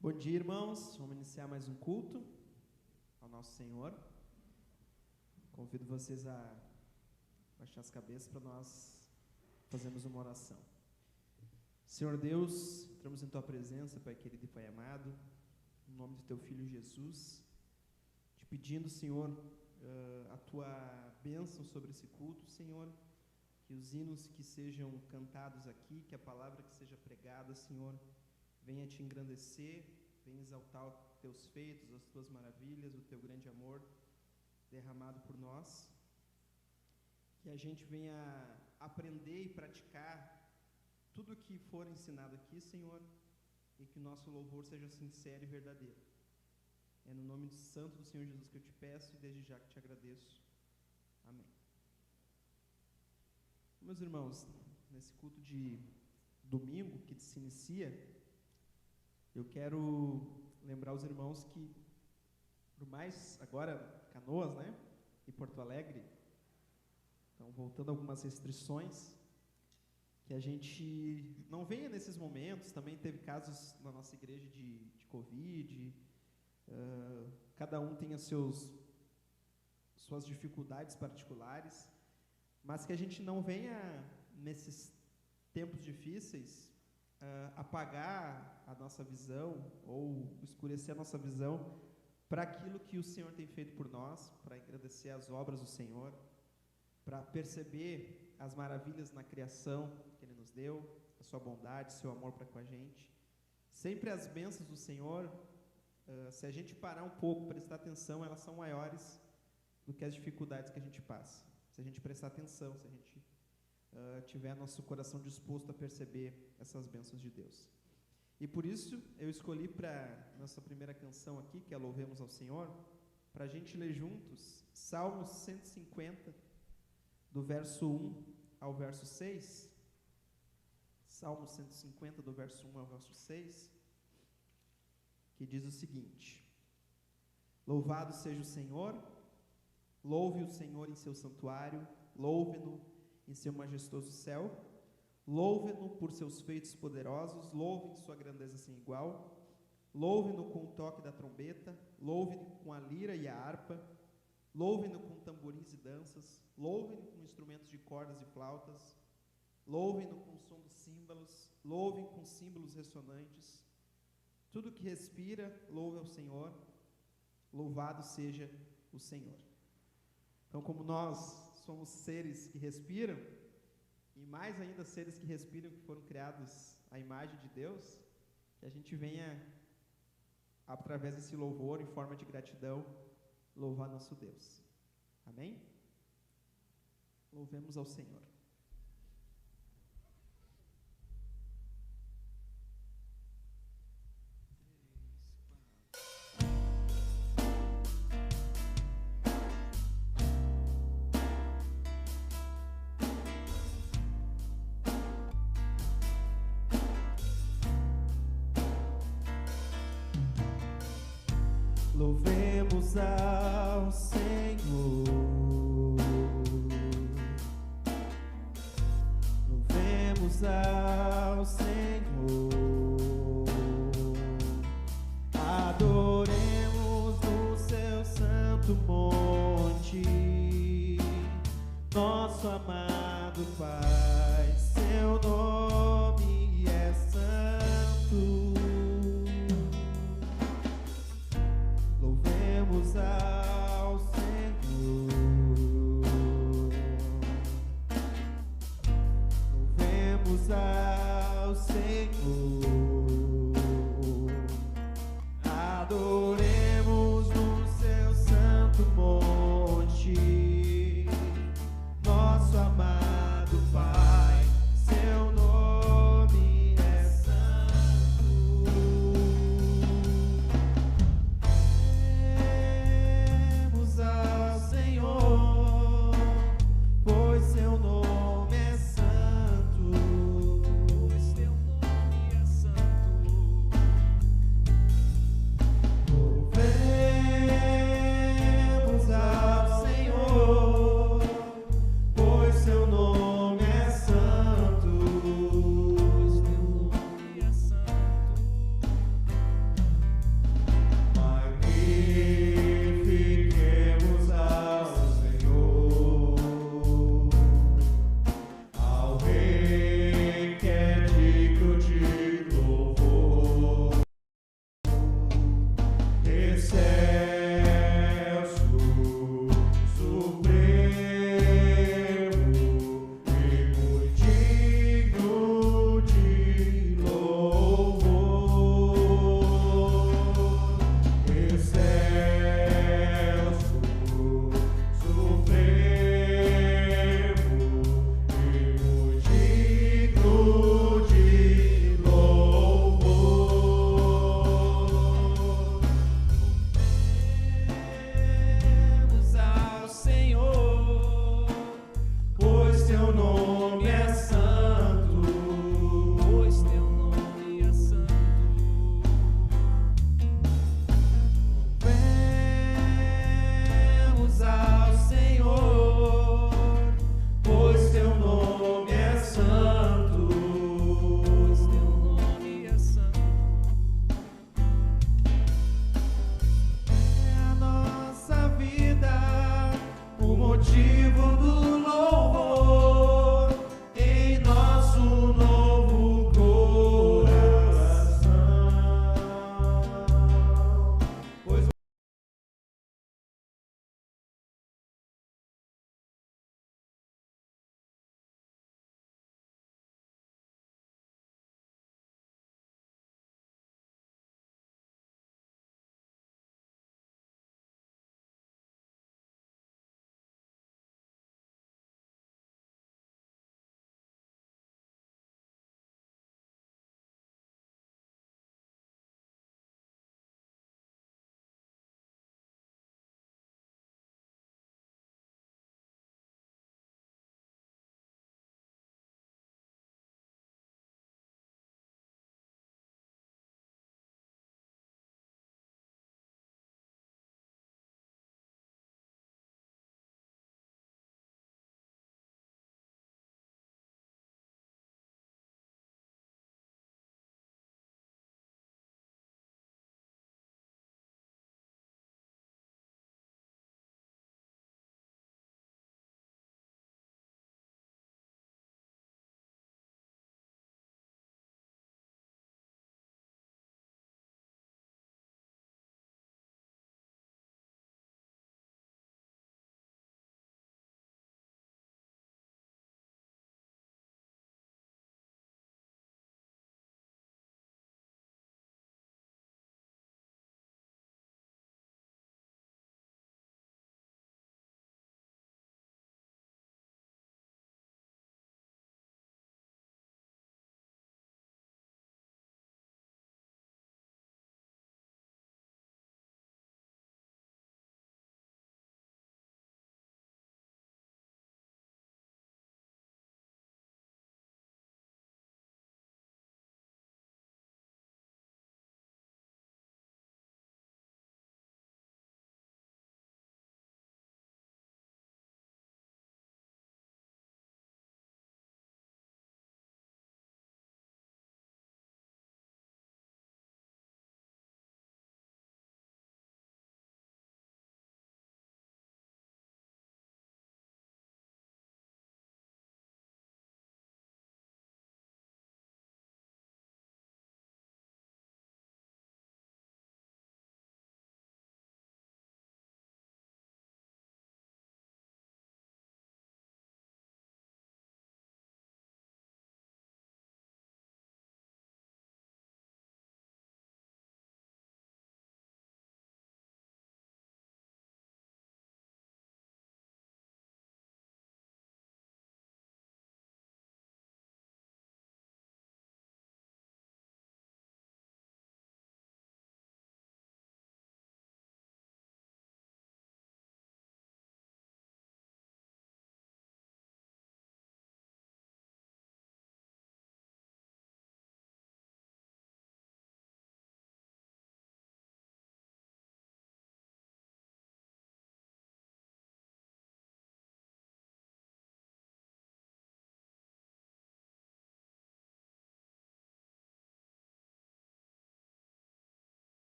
Bom dia, irmãos. Vamos iniciar mais um culto ao nosso Senhor. Convido vocês a baixar as cabeças para nós fazermos uma oração. Senhor Deus, entramos em Tua presença, Pai querido e Pai amado, em nome do Teu Filho Jesus, te pedindo, Senhor, a Tua bênção sobre esse culto, Senhor, que os hinos que sejam cantados aqui, que a palavra que seja pregada, Senhor, venha te engrandecer, venha exaltar os teus feitos, as tuas maravilhas, o teu grande amor derramado por nós. Que a gente venha aprender e praticar tudo o que for ensinado aqui, Senhor, e que o nosso louvor seja sincero e verdadeiro. É no nome santo do Senhor Jesus que eu te peço e desde já que te agradeço. Amém. Meus irmãos, nesse culto de domingo que se inicia, eu quero lembrar os irmãos que, por mais agora Canoas, né, e Porto Alegre, estão voltando algumas restrições, que a gente não venha nesses momentos. Também teve casos na nossa igreja de Covid, cada um tem suas dificuldades particulares, mas que a gente não venha nesses tempos difíceis apagar a nossa visão ou escurecer a nossa visão para aquilo que o Senhor tem feito por nós, para agradecer as obras do Senhor, para perceber as maravilhas na criação que Ele nos deu, a sua bondade, seu amor para com a gente. Sempre as bênçãos do Senhor, se a gente parar um pouco, prestar atenção, elas são maiores do que as dificuldades que a gente passa. Se a gente prestar atenção, se a gente tiver nosso coração disposto a perceber essas bênçãos de Deus. E por isso eu escolhi para nossa primeira canção aqui, que é Louvemos ao Senhor, para a gente ler juntos Salmos 150, do verso 1 ao verso 6. Salmos 150, do verso 1 ao verso 6, que diz o seguinte: Louvado seja o Senhor, louve o Senhor em seu santuário, louve-no em seu majestoso céu, louve-no por seus feitos poderosos, louve sua grandeza sem igual, louve-no com o toque da trombeta, louve-no com a lira e a harpa, louve-no com tamborins e danças, louve-no com instrumentos de cordas e flautas, louve-no com o som dos símbolos, louve com símbolos ressonantes. Tudo que respira, louve ao Senhor, louvado seja o Senhor. Então, como nós somos seres que respiram, e mais ainda seres que respiram, que foram criados à imagem de Deus, que a gente venha, através desse louvor, em forma de gratidão, louvar nosso Deus. Amém? Louvemos ao Senhor. Louvemos ao Senhor, louvemos ao Senhor, adoremos no seu santo santo monte, nosso amado Pai, seu nome é santo. Louvemos ao Senhor, louvemos ao Senhor, adoremos no seu santo monte, nosso amado Pai, seu nome é santo. Louvemos ao Senhor, pois seu nome é santo, pois seu nome é santo. Louvemos ao Senhor, pois seu nome é santo, pois teu nome é santo. Magnifiquemos ao Senhor, ao Rei que é digno de louvor. Excelso, supremo e muito digno de louvor. Excelso, supremo e muito digno de louvor. Louvemos ao Senhor, pois seu nome é santo, pois teu nome é santo. Louvemos ao Senhor, pois teu nome é santo, pois teu nome é santo. É a nossa vida, o motivo do louvor em nosso novo coração. Pois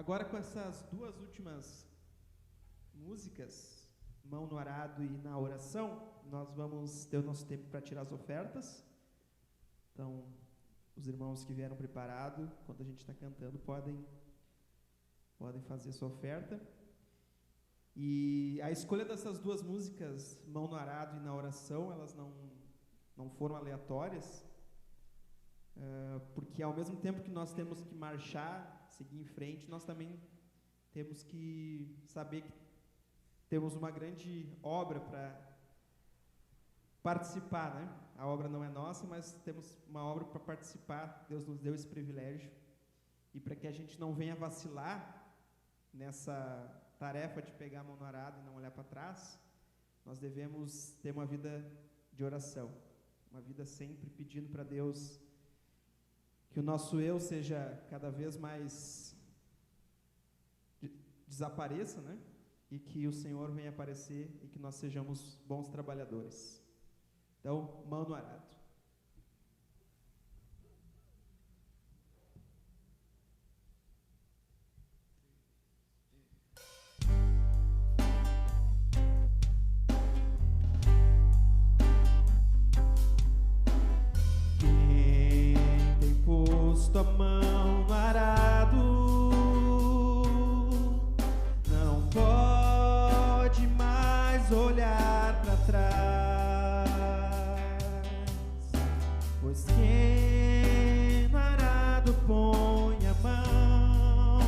Agora, com essas duas últimas músicas, Mão no Arado e Na Oração, nós vamos ter o nosso tempo para tirar as ofertas. Então, os irmãos que vieram preparados, quando a gente está cantando, podem fazer sua oferta. E a escolha dessas duas músicas, Mão no Arado e Na Oração, elas não foram aleatórias, porque ao mesmo tempo que nós temos que marchar, seguir em frente, nós também temos que saber que temos uma grande obra para participar, né? A obra não é nossa, mas temos uma obra para participar. Deus nos deu esse privilégio. E para que a gente não venha vacilar nessa tarefa de pegar a mão no arado e não olhar para trás, nós devemos ter uma vida de oração, uma vida sempre pedindo para Deus que o nosso eu seja cada vez mais desapareça, né? E que o Senhor venha aparecer e que nós sejamos bons trabalhadores. Então, mão no arado. Quem tem posto a mão no arado não pode mais olhar para trás, pois quem no arado põe a mão,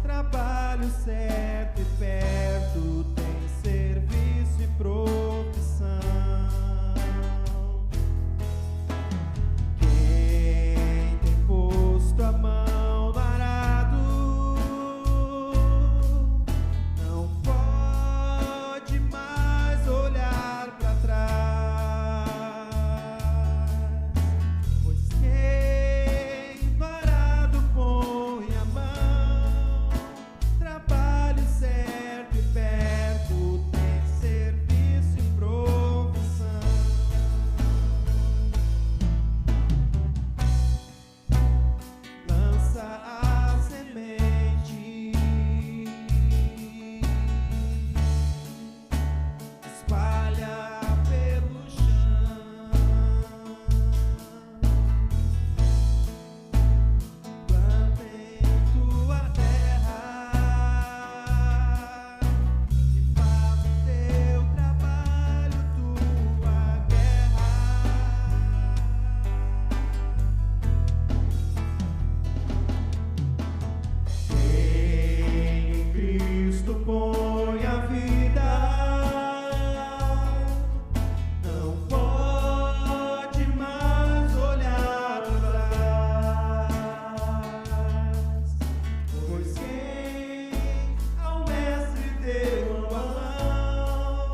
trabalho certo e perto tem serviço e profissão. Quem tem posto a mão no arado não pode mais olhar para trás, pois quem no arado põe a mão, trabalho certo e perto tem serviço e profissão. Lança a semente, espalha pelo chão, planta em tua terra e faz o teu trabalho, tua guerra. Quem em Cristo põe a vida não pode mais olhar para trás, pois quem ao mestre deu a mão,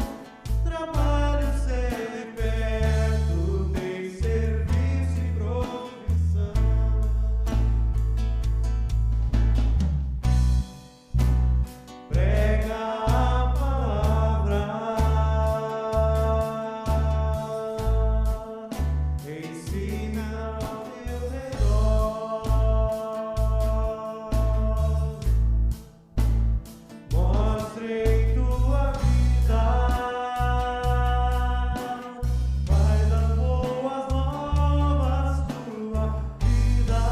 trabalho sempre perto, tem serviço e profissão. Prega a palavra, ensina ao teu redor, mostre em tua vida, vai dar boas novas tua vida.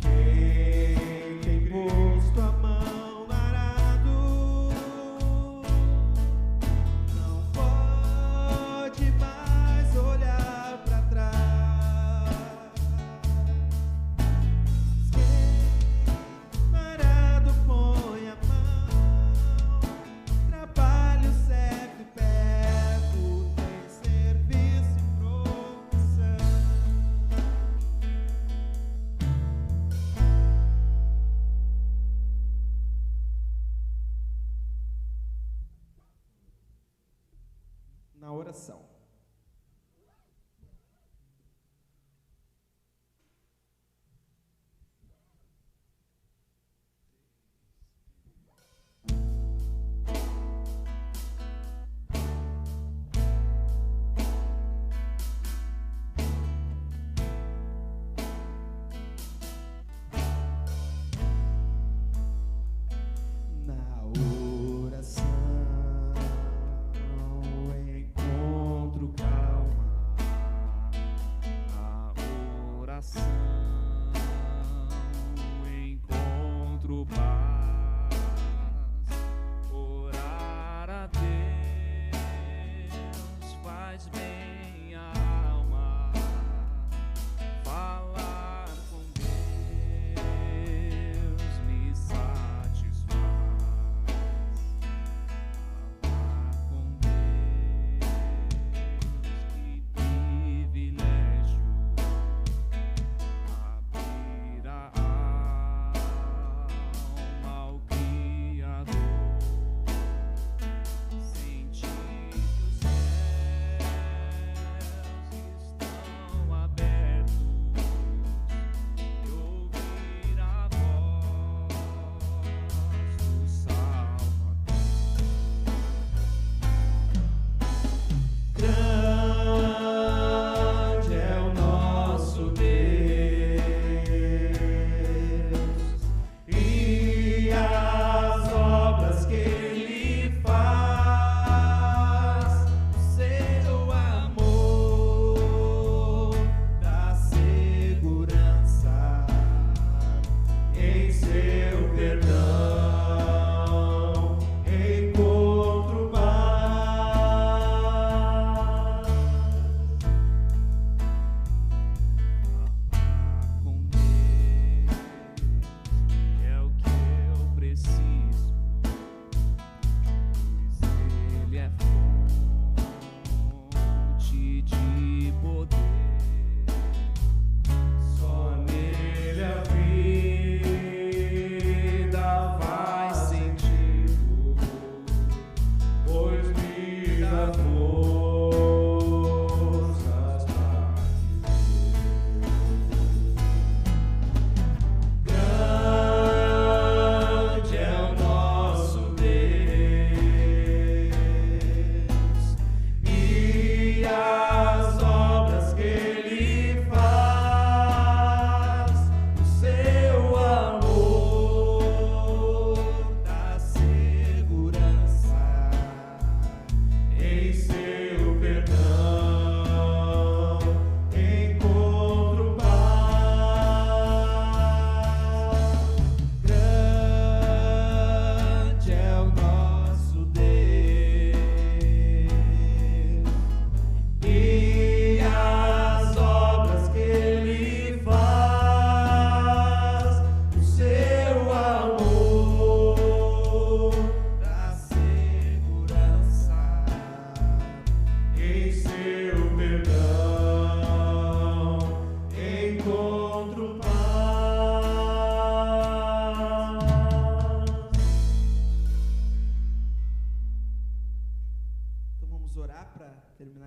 Quem tem posto a mão no arado não pode mais olhar para trás. Quem no arado põe a mão, trabalho certo e perto, tem serviço e profissão. Na oração.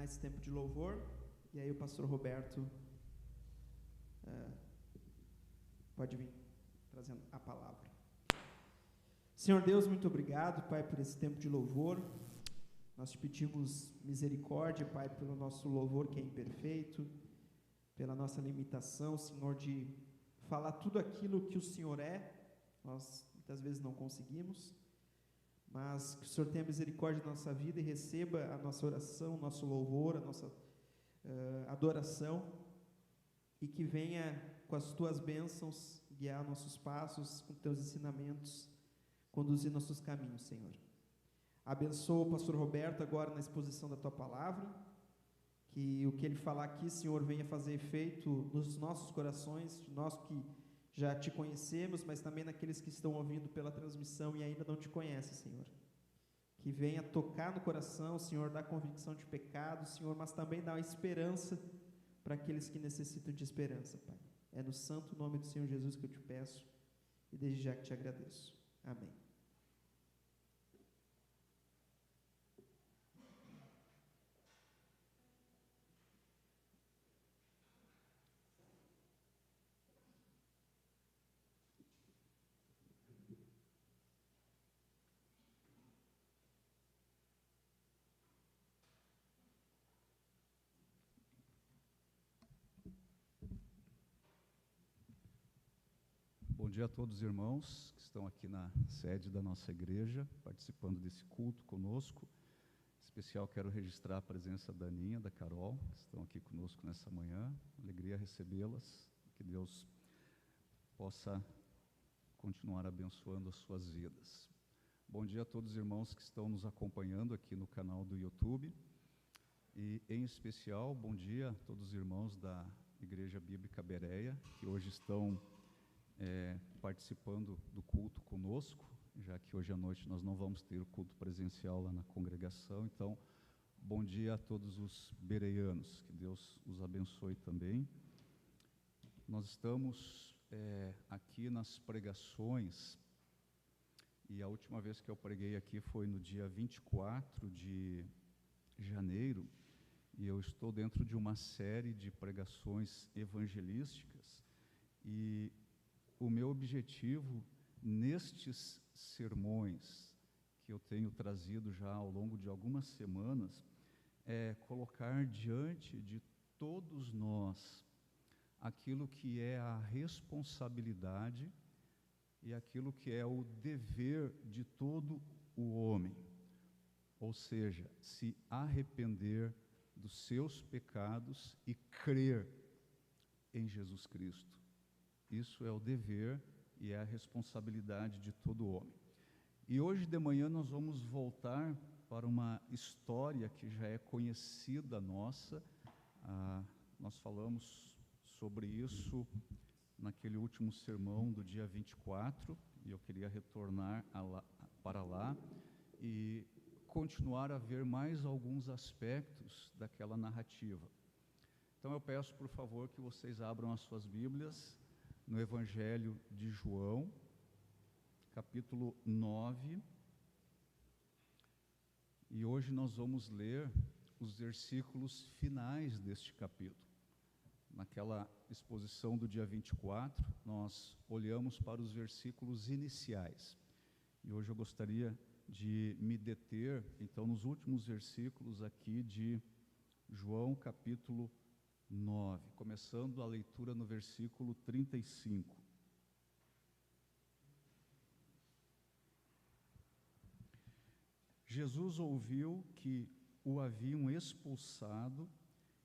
esse tempo de louvor, e aí o pastor Roberto pode vir trazendo a palavra. Senhor Deus, muito obrigado, Pai, por esse tempo de louvor. Nós te pedimos misericórdia, Pai, pelo nosso louvor que é imperfeito, pela nossa limitação, Senhor, de falar tudo aquilo que o Senhor é. Nós muitas vezes não conseguimos, mas que o Senhor tenha misericórdia da nossa vida e receba a nossa oração, o nosso louvor, a nossa adoração, e que venha com as tuas bênçãos guiar nossos passos, com teus ensinamentos, conduzir nossos caminhos, Senhor. Abençoa o pastor Roberto agora na exposição da tua palavra, que o que ele falar aqui, Senhor, venha fazer efeito nos nossos corações, nós que já te conhecemos, mas também naqueles que estão ouvindo pela transmissão e ainda não te conhecem, Senhor. Que venha tocar no coração, Senhor, dar convicção de pecado, Senhor, mas também dar esperança para aqueles que necessitam de esperança, Pai. É no santo nome do Senhor Jesus que eu te peço e desde já que te agradeço. Amém. Bom dia a todos os irmãos que estão aqui na sede da nossa igreja, participando desse culto conosco. Em especial quero registrar a presença da Aninha, da Carol, que estão aqui conosco nessa manhã. Alegria recebê-las, que Deus possa continuar abençoando as suas vidas. Bom dia a todos os irmãos que estão nos acompanhando aqui no canal do YouTube. E, em especial, bom dia a todos os irmãos da Igreja Bíblica Bereia, que hoje estão participando do culto conosco, já que hoje à noite nós não vamos ter o culto presencial lá na congregação. Então, bom dia a todos os bereianos, que Deus os abençoe também. Nós estamos aqui nas pregações, e a última vez que eu preguei aqui foi no dia 24 de janeiro, e eu estou dentro de uma série de pregações evangelísticas, e o meu objetivo nestes sermões que eu tenho trazido já ao longo de algumas semanas é colocar diante de todos nós aquilo que é a responsabilidade e aquilo que é o dever de todo o homem, ou seja, se arrepender dos seus pecados e crer em Jesus Cristo. Isso é o dever e é a responsabilidade de todo homem. E hoje de manhã nós vamos voltar para uma história que já é conhecida nossa. Nós falamos sobre isso naquele último sermão do dia 24, e eu queria retornar para lá e continuar a ver mais alguns aspectos daquela narrativa. Então eu peço, por favor, que vocês abram as suas Bíblias no Evangelho de João, capítulo 9, E hoje nós vamos ler os versículos finais deste capítulo. Naquela exposição do dia 24, nós olhamos para os versículos iniciais. E hoje eu gostaria de me deter, então, nos últimos versículos aqui de João, capítulo 9, começando a leitura no versículo 35. Jesus ouviu que o haviam expulsado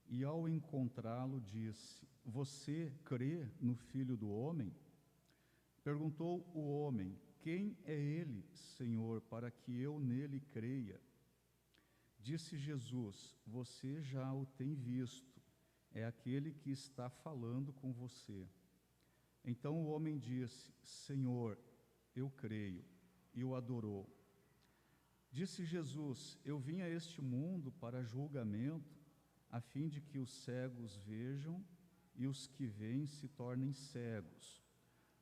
e, ao encontrá-lo, disse: Você crê no Filho do Homem? Perguntou o homem: Quem é ele, Senhor, para que eu nele creia? Disse Jesus: Você já o tem visto, é aquele que está falando com você. Então o homem disse: Senhor, eu creio, e o adorou. Disse Jesus: Eu vim a este mundo para julgamento, a fim de que os cegos vejam e os que veem se tornem cegos.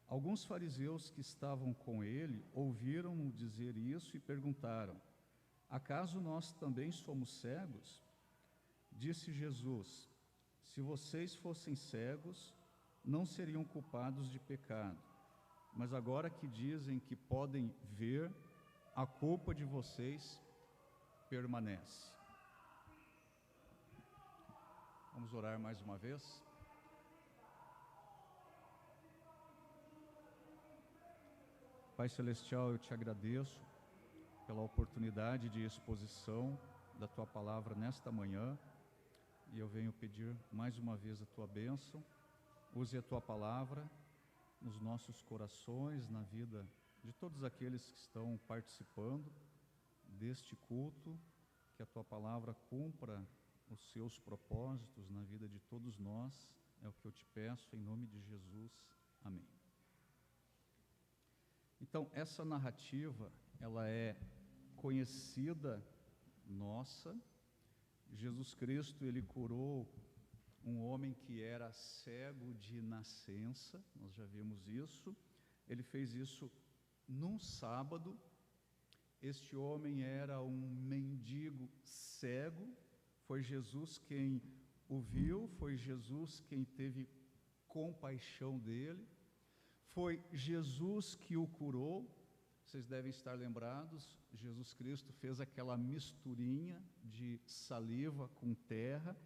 Alguns fariseus que estavam com ele ouviram-no dizer isso e perguntaram: Acaso nós também somos cegos? Disse Jesus: Se vocês fossem cegos, não seriam culpados de pecado. Mas agora que dizem que podem ver, a culpa de vocês permanece. Vamos orar mais uma vez? Pai Celestial, eu te agradeço pela oportunidade de exposição da Tua Palavra nesta manhã, e eu venho pedir mais uma vez a Tua bênção. Use a Tua Palavra nos nossos corações, na vida de todos aqueles que estão participando deste culto, que a Tua Palavra cumpra os seus propósitos na vida de todos nós, é o que eu te peço, em nome de Jesus. Amém. Então, essa narrativa, ela é conhecida nossa. Jesus Cristo, ele curou um homem que era cego de nascença, nós já vimos isso. Ele fez isso num sábado. Este homem era um mendigo cego. Foi Jesus quem o viu, foi Jesus quem teve compaixão dele. Foi Jesus que o curou. Vocês devem estar lembrados, Jesus Cristo fez aquela misturinha de saliva com terra,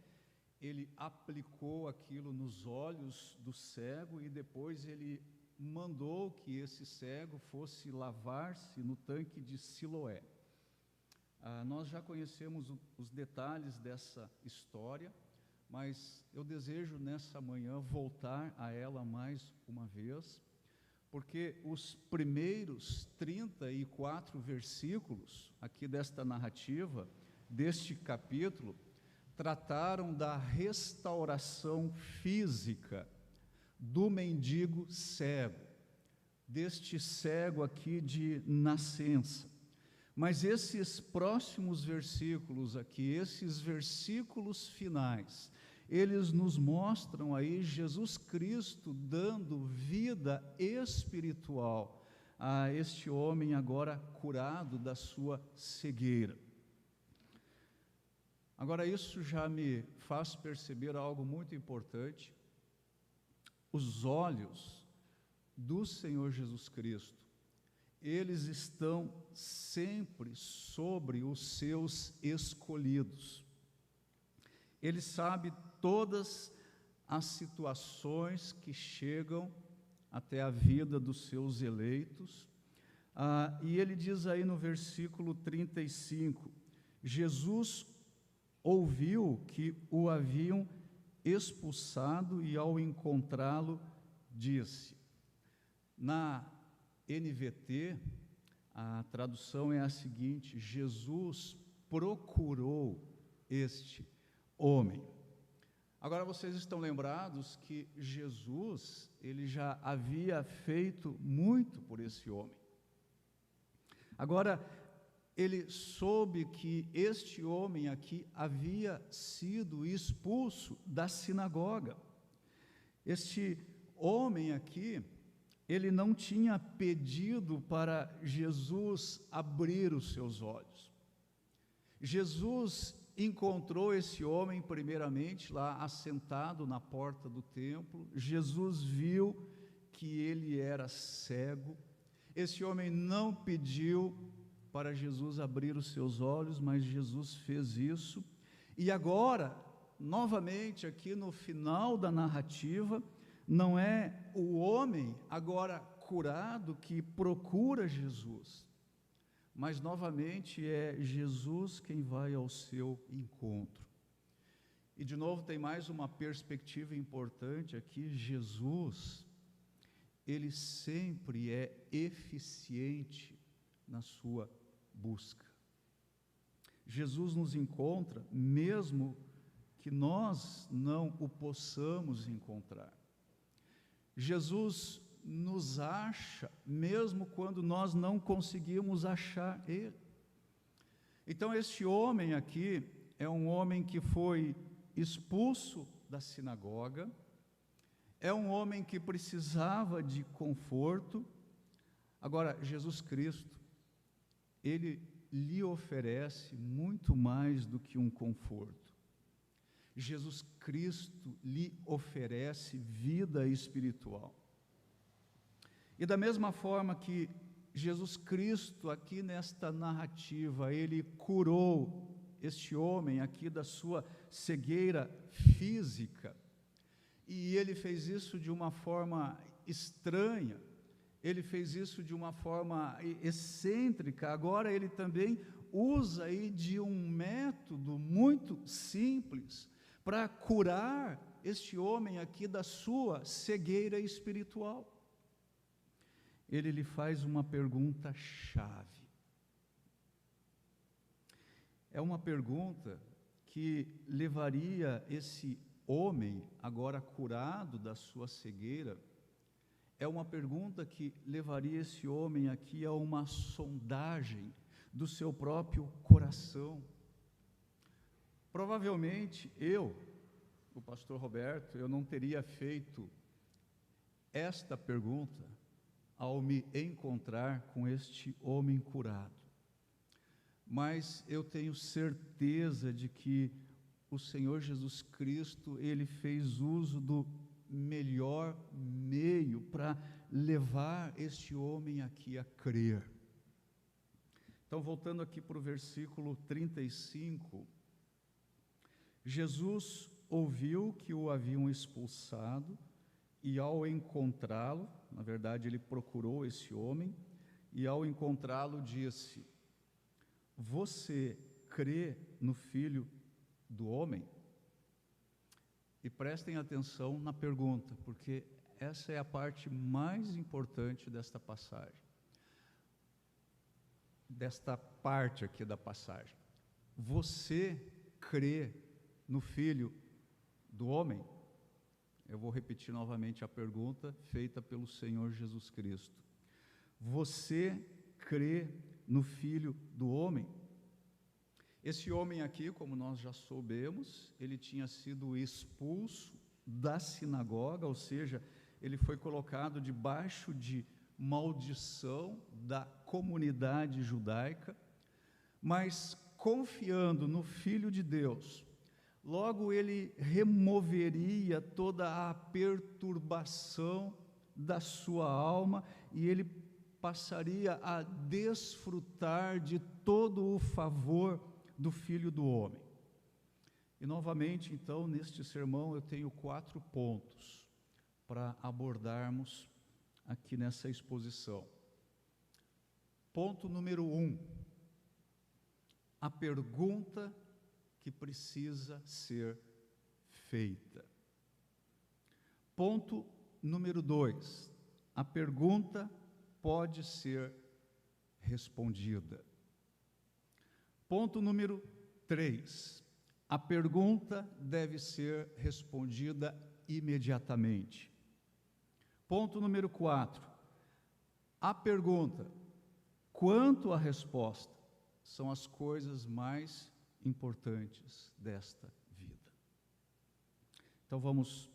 ele aplicou aquilo nos olhos do cego e depois ele mandou que esse cego fosse lavar-se no tanque de Siloé. Nós já conhecemos os detalhes dessa história, mas eu desejo nessa manhã voltar a ela mais uma vez, porque os primeiros 34 versículos aqui desta narrativa, deste capítulo, trataram da restauração física do mendigo cego, deste cego aqui de nascença. Mas esses próximos versículos aqui, esses versículos finais, eles nos mostram aí Jesus Cristo dando vida espiritual a este homem agora curado da sua cegueira. Agora, isso já me faz perceber algo muito importante. Os olhos do Senhor Jesus Cristo, eles estão sempre sobre os seus escolhidos. Ele sabe todas as situações que chegam até a vida dos seus eleitos. E ele diz aí no versículo 35, Jesus ouviu que o haviam expulsado e, ao encontrá-lo, disse. Na NVT, a tradução é a seguinte: Jesus procurou este homem. Agora, vocês estão lembrados que Jesus, ele já havia feito muito por esse homem. Agora, ele soube que este homem aqui havia sido expulso da sinagoga. Este homem aqui, ele não tinha pedido para Jesus abrir os seus olhos. Jesus encontrou esse homem primeiramente lá assentado na porta do templo. Jesus viu que ele era cego. Esse homem não pediu para Jesus abrir os seus olhos, mas Jesus fez isso. E agora, novamente aqui no final da narrativa, não é o homem agora curado que procura Jesus, mas novamente é Jesus quem vai ao seu encontro. E de novo tem mais uma perspectiva importante aqui: Jesus, ele sempre é eficiente na sua busca. Jesus nos encontra mesmo que nós não o possamos encontrar. Jesus nos acha mesmo quando nós não conseguimos achar ele. Então este homem aqui é um homem que foi expulso da sinagoga, é um homem que precisava de conforto. Agora, Jesus Cristo, ele lhe oferece muito mais do que um conforto. Jesus Cristo lhe oferece vida espiritual. E da mesma forma que Jesus Cristo, aqui nesta narrativa, ele curou este homem aqui da sua cegueira física, e ele fez isso de uma forma estranha, ele fez isso de uma forma excêntrica. Agora ele também usa aí de um método muito simples para curar este homem aqui da sua cegueira espiritual. Ele lhe faz uma pergunta-chave. É uma pergunta que levaria esse homem, agora curado da sua cegueira, é uma pergunta que levaria esse homem aqui a uma sondagem do seu próprio coração. Provavelmente o pastor Roberto, eu não teria feito esta pergunta ao me encontrar com este homem curado. Mas eu tenho certeza de que o Senhor Jesus Cristo, ele fez uso do melhor meio para levar este homem aqui a crer. Então, voltando aqui para o versículo 35, Jesus ouviu que o haviam expulsado, e ao encontrá-lo, na verdade ele procurou esse homem, e ao encontrá-lo disse: você crê no Filho do Homem? E prestem atenção na pergunta, porque essa é a parte mais importante desta passagem, desta parte aqui da passagem. Você crê no Filho do Homem? Eu vou repetir novamente a pergunta feita pelo Senhor Jesus Cristo. Você crê no Filho do Homem? Esse homem aqui, como nós já soubemos, ele tinha sido expulso da sinagoga, ou seja, ele foi colocado debaixo de maldição da comunidade judaica, mas confiando no Filho de Deus, logo ele removeria toda a perturbação da sua alma e ele passaria a desfrutar de todo o favor do Filho do Homem. E novamente, então, neste sermão eu tenho 4 pontos para abordarmos aqui nessa exposição. Ponto número 1, a pergunta que precisa ser feita. Ponto número 2, a pergunta pode ser respondida. Ponto número 3, a pergunta deve ser respondida imediatamente. Ponto número 4, a pergunta quanto à resposta são as coisas mais importantes desta vida. Então vamos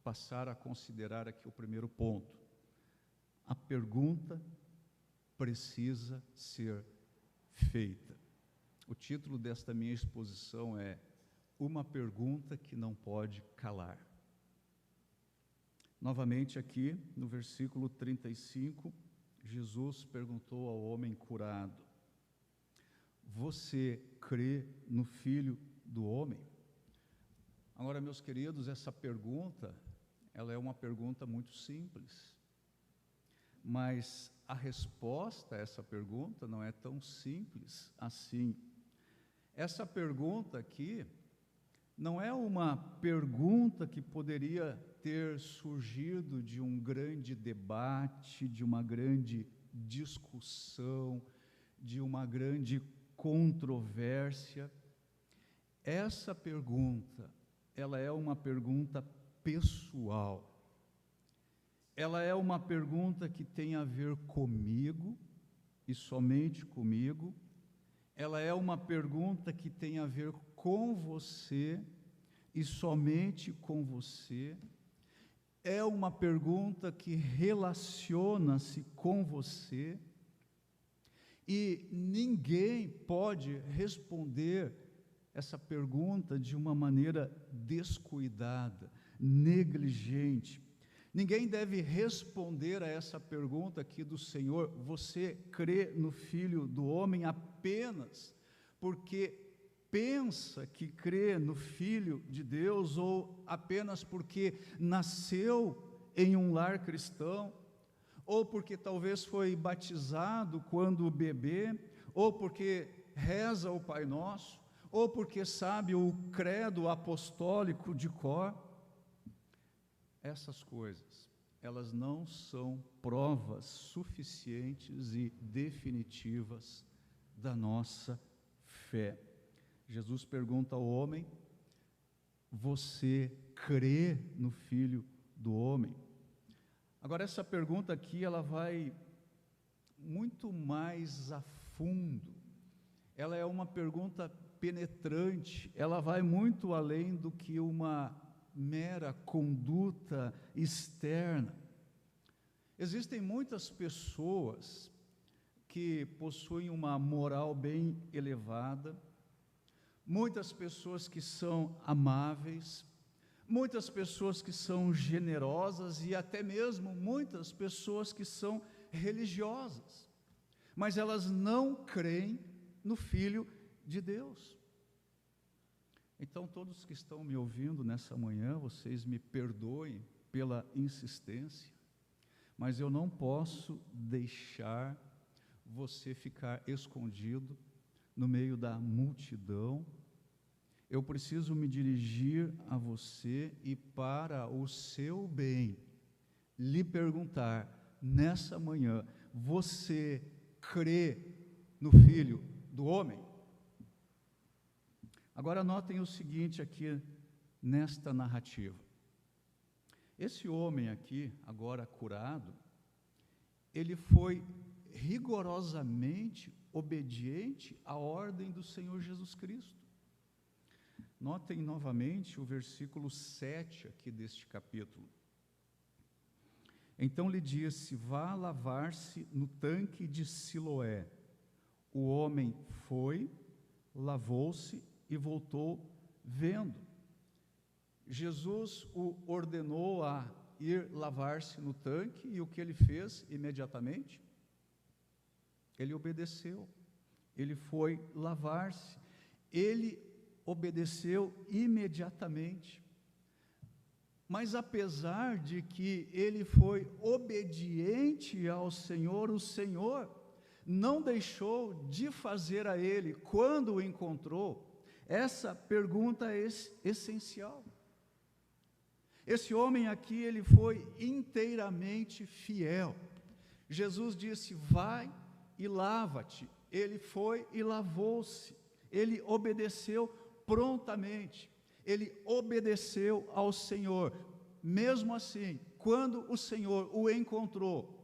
passar a considerar aqui o primeiro ponto. A pergunta precisa ser feita. O título desta minha exposição é Uma Pergunta que Não Pode Calar. Novamente aqui, no versículo 35, Jesus perguntou ao homem curado: você crê no Filho do Homem? Agora, meus queridos, essa pergunta, ela é uma pergunta muito simples, mas a resposta a essa pergunta não é tão simples assim. Essa pergunta aqui não é uma pergunta que poderia ter surgido de um grande debate, de uma grande discussão, de uma grande controvérsia. Essa pergunta, ela é uma pergunta pessoal. Ela é uma pergunta que tem a ver comigo e somente comigo. Ela é uma pergunta que tem a ver com você e somente com você. É uma pergunta que relaciona-se com você. E ninguém pode responder essa pergunta de uma maneira descuidada, negligente. Ninguém deve responder a essa pergunta aqui do Senhor: você crê no Filho do Homem apenas porque pensa que crê no Filho de Deus, ou apenas porque nasceu em um lar cristão, ou porque talvez foi batizado quando bebê, ou porque reza o Pai Nosso, ou porque sabe o credo apostólico de cor. Essas coisas, elas não são provas suficientes e definitivas da nossa fé. Jesus pergunta ao homem: você crê no Filho do Homem? Agora, essa pergunta aqui, ela vai muito mais a fundo. Ela é uma pergunta penetrante, ela vai muito além do que uma mera conduta externa. Existem muitas pessoas que possuem uma moral bem elevada, muitas pessoas que são amáveis, muitas pessoas que são generosas e até mesmo muitas pessoas que são religiosas, mas elas não creem no Filho de Deus. Então, todos que estão me ouvindo nessa manhã, vocês me perdoem pela insistência, mas eu não posso deixar você ficar escondido no meio da multidão. Eu preciso me dirigir a você e, para o seu bem, lhe perguntar nessa manhã: você crê no Filho do Homem? Agora notem o seguinte aqui nesta narrativa. Esse homem aqui, agora curado, ele foi rigorosamente obediente à ordem do Senhor Jesus Cristo. Notem novamente o versículo 7 aqui deste capítulo. Então lhe disse: vá lavar-se no tanque de Siloé. O homem foi, lavou-se e voltou vendo. Jesus o ordenou a ir lavar-se no tanque, e o que ele fez imediatamente? Ele obedeceu, ele foi lavar-se, ele obedeceu imediatamente. Mas apesar de que ele foi obediente ao Senhor, o Senhor não deixou de fazer a ele, quando o encontrou, essa pergunta é essencial. Esse homem aqui, ele foi inteiramente fiel. Jesus disse: vai e lava-te. Ele foi e lavou-se. Ele obedeceu prontamente. Ele obedeceu ao Senhor. Mesmo assim, quando o Senhor o encontrou,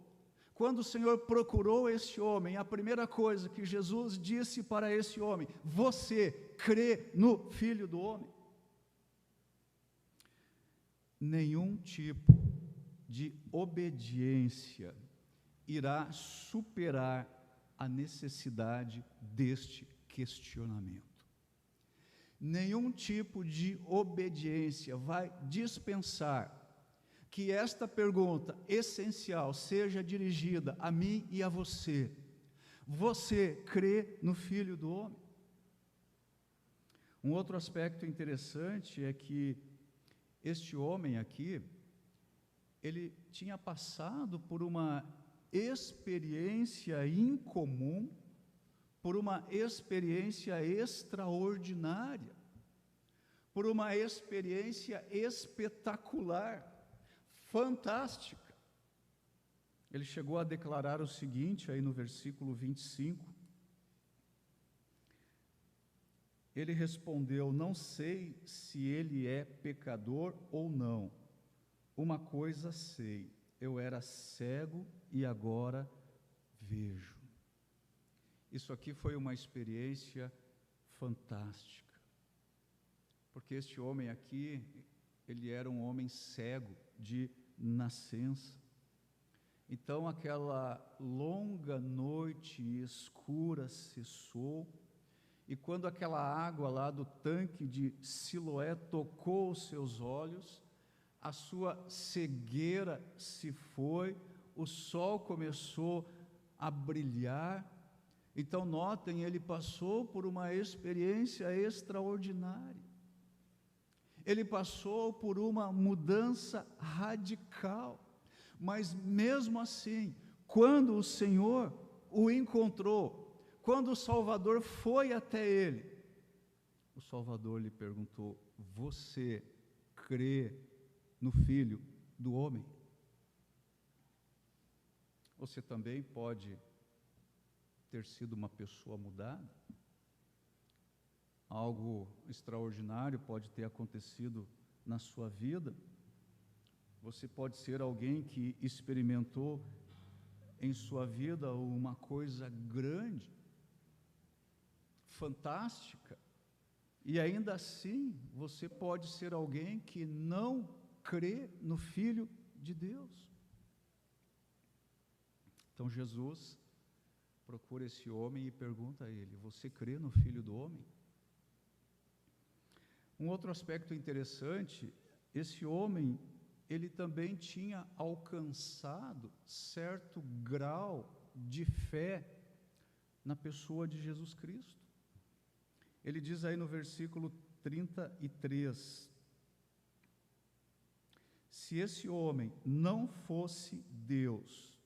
quando o Senhor procurou esse homem, a primeira coisa que Jesus disse para esse homem: você crê no Filho do Homem? Nenhum tipo de obediência irá superar a necessidade deste questionamento. Nenhum tipo de obediência vai dispensar que esta pergunta essencial seja dirigida a mim e a você. Você crê no Filho do Homem? Um outro aspecto interessante é que este homem aqui, ele tinha passado por uma experiência incomum, por uma experiência extraordinária, por uma experiência espetacular, fantástica. Ele chegou a declarar o seguinte, aí no versículo 25, ele respondeu: não sei se ele é pecador ou não, uma coisa sei, eu era cego e agora vejo. Isso aqui foi uma experiência fantástica, porque este homem aqui, ele era um homem cego de nascença. Então aquela longa noite escura cessou, e quando aquela água lá do tanque de Siloé tocou os seus olhos, a sua cegueira se foi, o sol começou a brilhar. Então notem, ele passou por uma experiência extraordinária. Ele passou por uma mudança radical. Mas mesmo assim, quando o Senhor o encontrou, quando o Salvador foi até ele, o Salvador lhe perguntou: você crê no Filho do Homem? Você também pode ter sido uma pessoa mudada? Algo extraordinário pode ter acontecido na sua vida. Você pode ser alguém que experimentou em sua vida uma coisa grande, fantástica, e ainda assim você pode ser alguém que não crê no Filho de Deus. Então Jesus procura esse homem e pergunta a ele: você crê no Filho do Homem? Um outro aspecto interessante, esse homem, ele também tinha alcançado certo grau de fé na pessoa de Jesus Cristo. Ele diz aí no versículo 33, se esse homem não fosse Deus,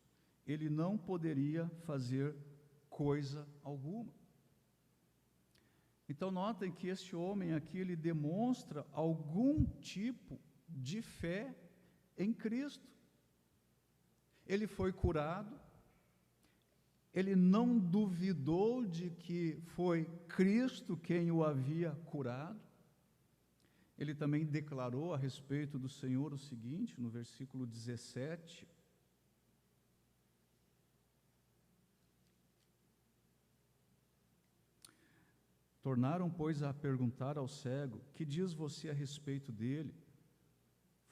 ele não poderia fazer coisa alguma. Então notem que este homem aqui, ele demonstra algum tipo de fé em Cristo. Ele foi curado, ele não duvidou de que foi Cristo quem o havia curado. Ele também declarou a respeito do Senhor o seguinte, no versículo 17, tornaram, pois, a perguntar ao cego: que diz você a respeito dele?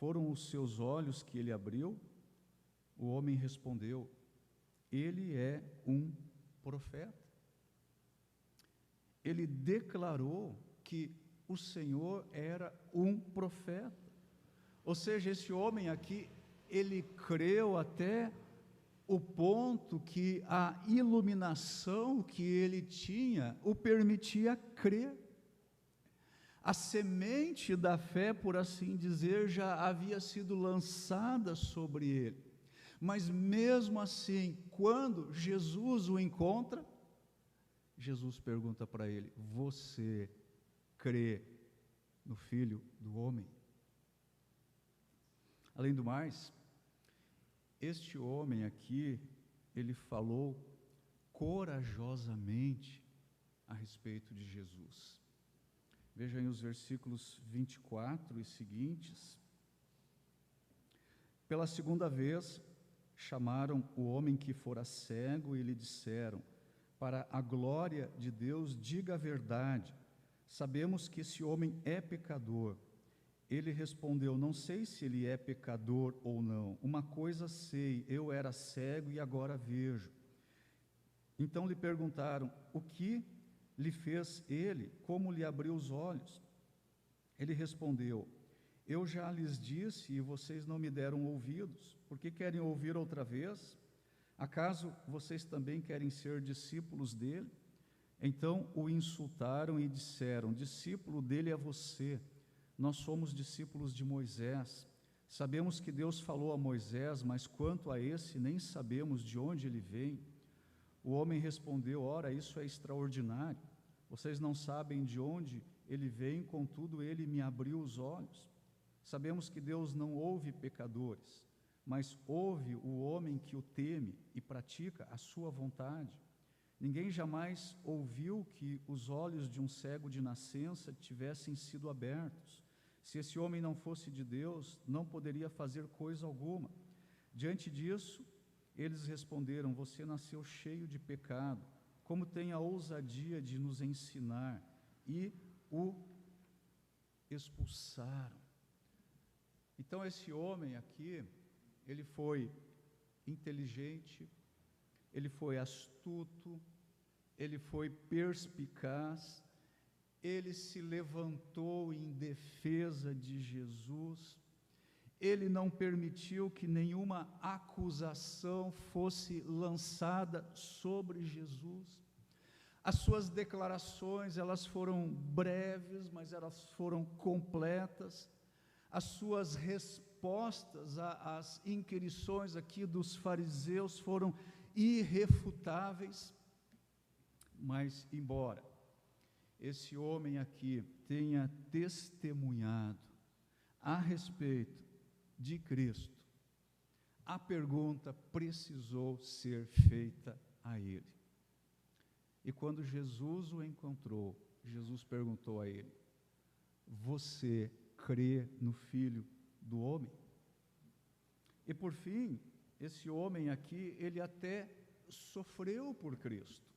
Foram os seus olhos que ele abriu? O homem respondeu: ele é um profeta. Ele declarou que o Senhor era um profeta. Ou seja, esse homem aqui, ele creu até o ponto que a iluminação que ele tinha o permitia crer. A semente da fé, por assim dizer, já havia sido lançada sobre ele. Mas mesmo assim, quando Jesus o encontra, Jesus pergunta para ele: você crê no Filho do Homem? Além do mais, este homem aqui, ele falou corajosamente a respeito de Jesus. Vejam aí os versículos 24 e seguintes. Pela segunda vez, chamaram o homem que fora cego e lhe disseram: para a glória de Deus, diga a verdade, sabemos que esse homem é pecador. Ele respondeu: não sei se ele é pecador ou não, uma coisa sei, eu era cego e agora vejo. Então lhe perguntaram: o que lhe fez ele? Como lhe abriu os olhos? Ele respondeu: eu já lhes disse e vocês não me deram ouvidos. Por que querem ouvir outra vez? Acaso vocês também querem ser discípulos dele? Então o insultaram e disseram: discípulo dele é você, nós somos discípulos de Moisés. Sabemos que Deus falou a Moisés, mas quanto a esse nem sabemos de onde ele vem. O homem respondeu: ora, isso é extraordinário. Vocês não sabem de onde ele vem, contudo ele me abriu os olhos. Sabemos que Deus não ouve pecadores, mas ouve o homem que o teme e pratica a sua vontade. Ninguém jamais ouviu que os olhos de um cego de nascença tivessem sido abertos. Se esse homem não fosse de Deus, não poderia fazer coisa alguma. Diante disso, eles responderam: você nasceu cheio de pecado, como tem a ousadia de nos ensinar? E o expulsaram. Então esse homem aqui, ele foi inteligente, ele foi astuto, ele foi perspicaz, ele se levantou em defesa de Jesus, ele não permitiu que nenhuma acusação fosse lançada sobre Jesus. As suas declarações, elas foram breves, mas elas foram completas. As suas respostas às inquirições aqui dos fariseus foram irrefutáveis. Mas, embora esse homem aqui tenha testemunhado a respeito de Cristo, a pergunta precisou ser feita a ele. E quando Jesus o encontrou, Jesus perguntou a ele: você crê no Filho do Homem? E por fim, esse homem aqui, ele até sofreu por Cristo.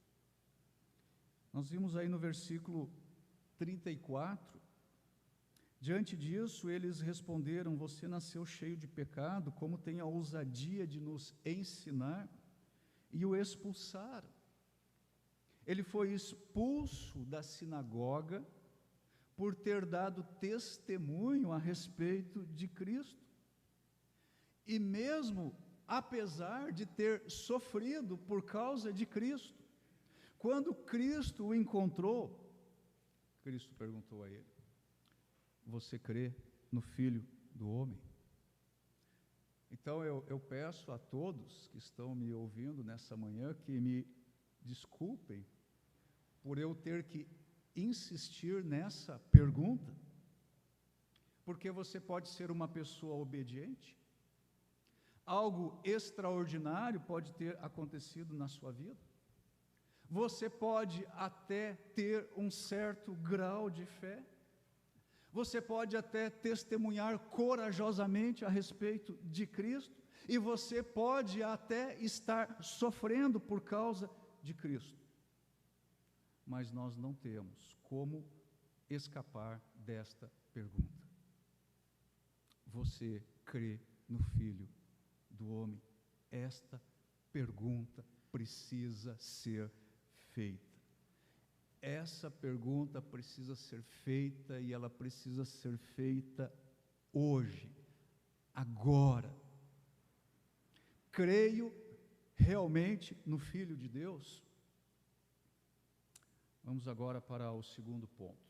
Nós vimos aí no versículo 34, diante disso eles responderam: você nasceu cheio de pecado, como tem a ousadia de nos ensinar? E o expulsaram. Ele foi expulso da sinagoga por ter dado testemunho a respeito de Cristo. E mesmo apesar de ter sofrido por causa de Cristo, quando Cristo o encontrou, Cristo perguntou a ele: você crê no Filho do Homem? Então eu peço a todos que estão me ouvindo nessa manhã que me desculpem por eu ter que insistir nessa pergunta, porque você pode ser uma pessoa obediente, algo extraordinário pode ter acontecido na sua vida, você pode até ter um certo grau de fé, você pode até testemunhar corajosamente a respeito de Cristo, e você pode até estar sofrendo por causa de Cristo. Mas nós não temos como escapar desta pergunta: você crê no Filho do Homem? Esta pergunta precisa ser feita. Essa pergunta precisa ser feita, e ela precisa ser feita hoje, agora. Creio realmente no Filho de Deus? Vamos agora para o segundo ponto.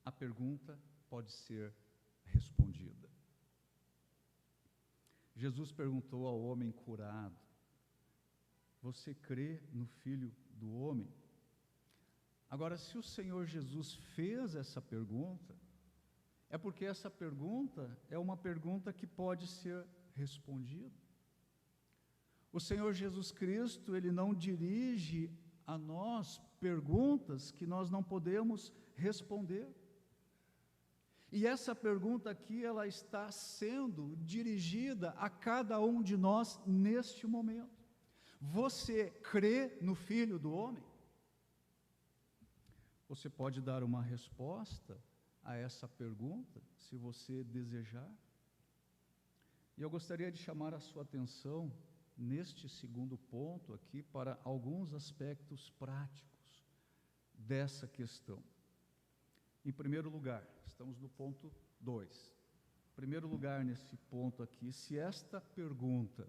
A pergunta pode ser respondida. Jesus perguntou ao homem curado: você crê no Filho do Homem? Agora, se o Senhor Jesus fez essa pergunta, é porque essa pergunta é uma pergunta que pode ser respondida. O Senhor Jesus Cristo, Ele não dirige a nós perguntas que nós não podemos responder. E essa pergunta aqui, ela está sendo dirigida a cada um de nós neste momento. Você crê no Filho do Homem? Você pode dar uma resposta a essa pergunta, se você desejar. E eu gostaria de chamar a sua atenção neste segundo ponto aqui para alguns aspectos práticos dessa questão. Em primeiro lugar, estamos no ponto 2. Em primeiro lugar, nesse ponto aqui, se esta pergunta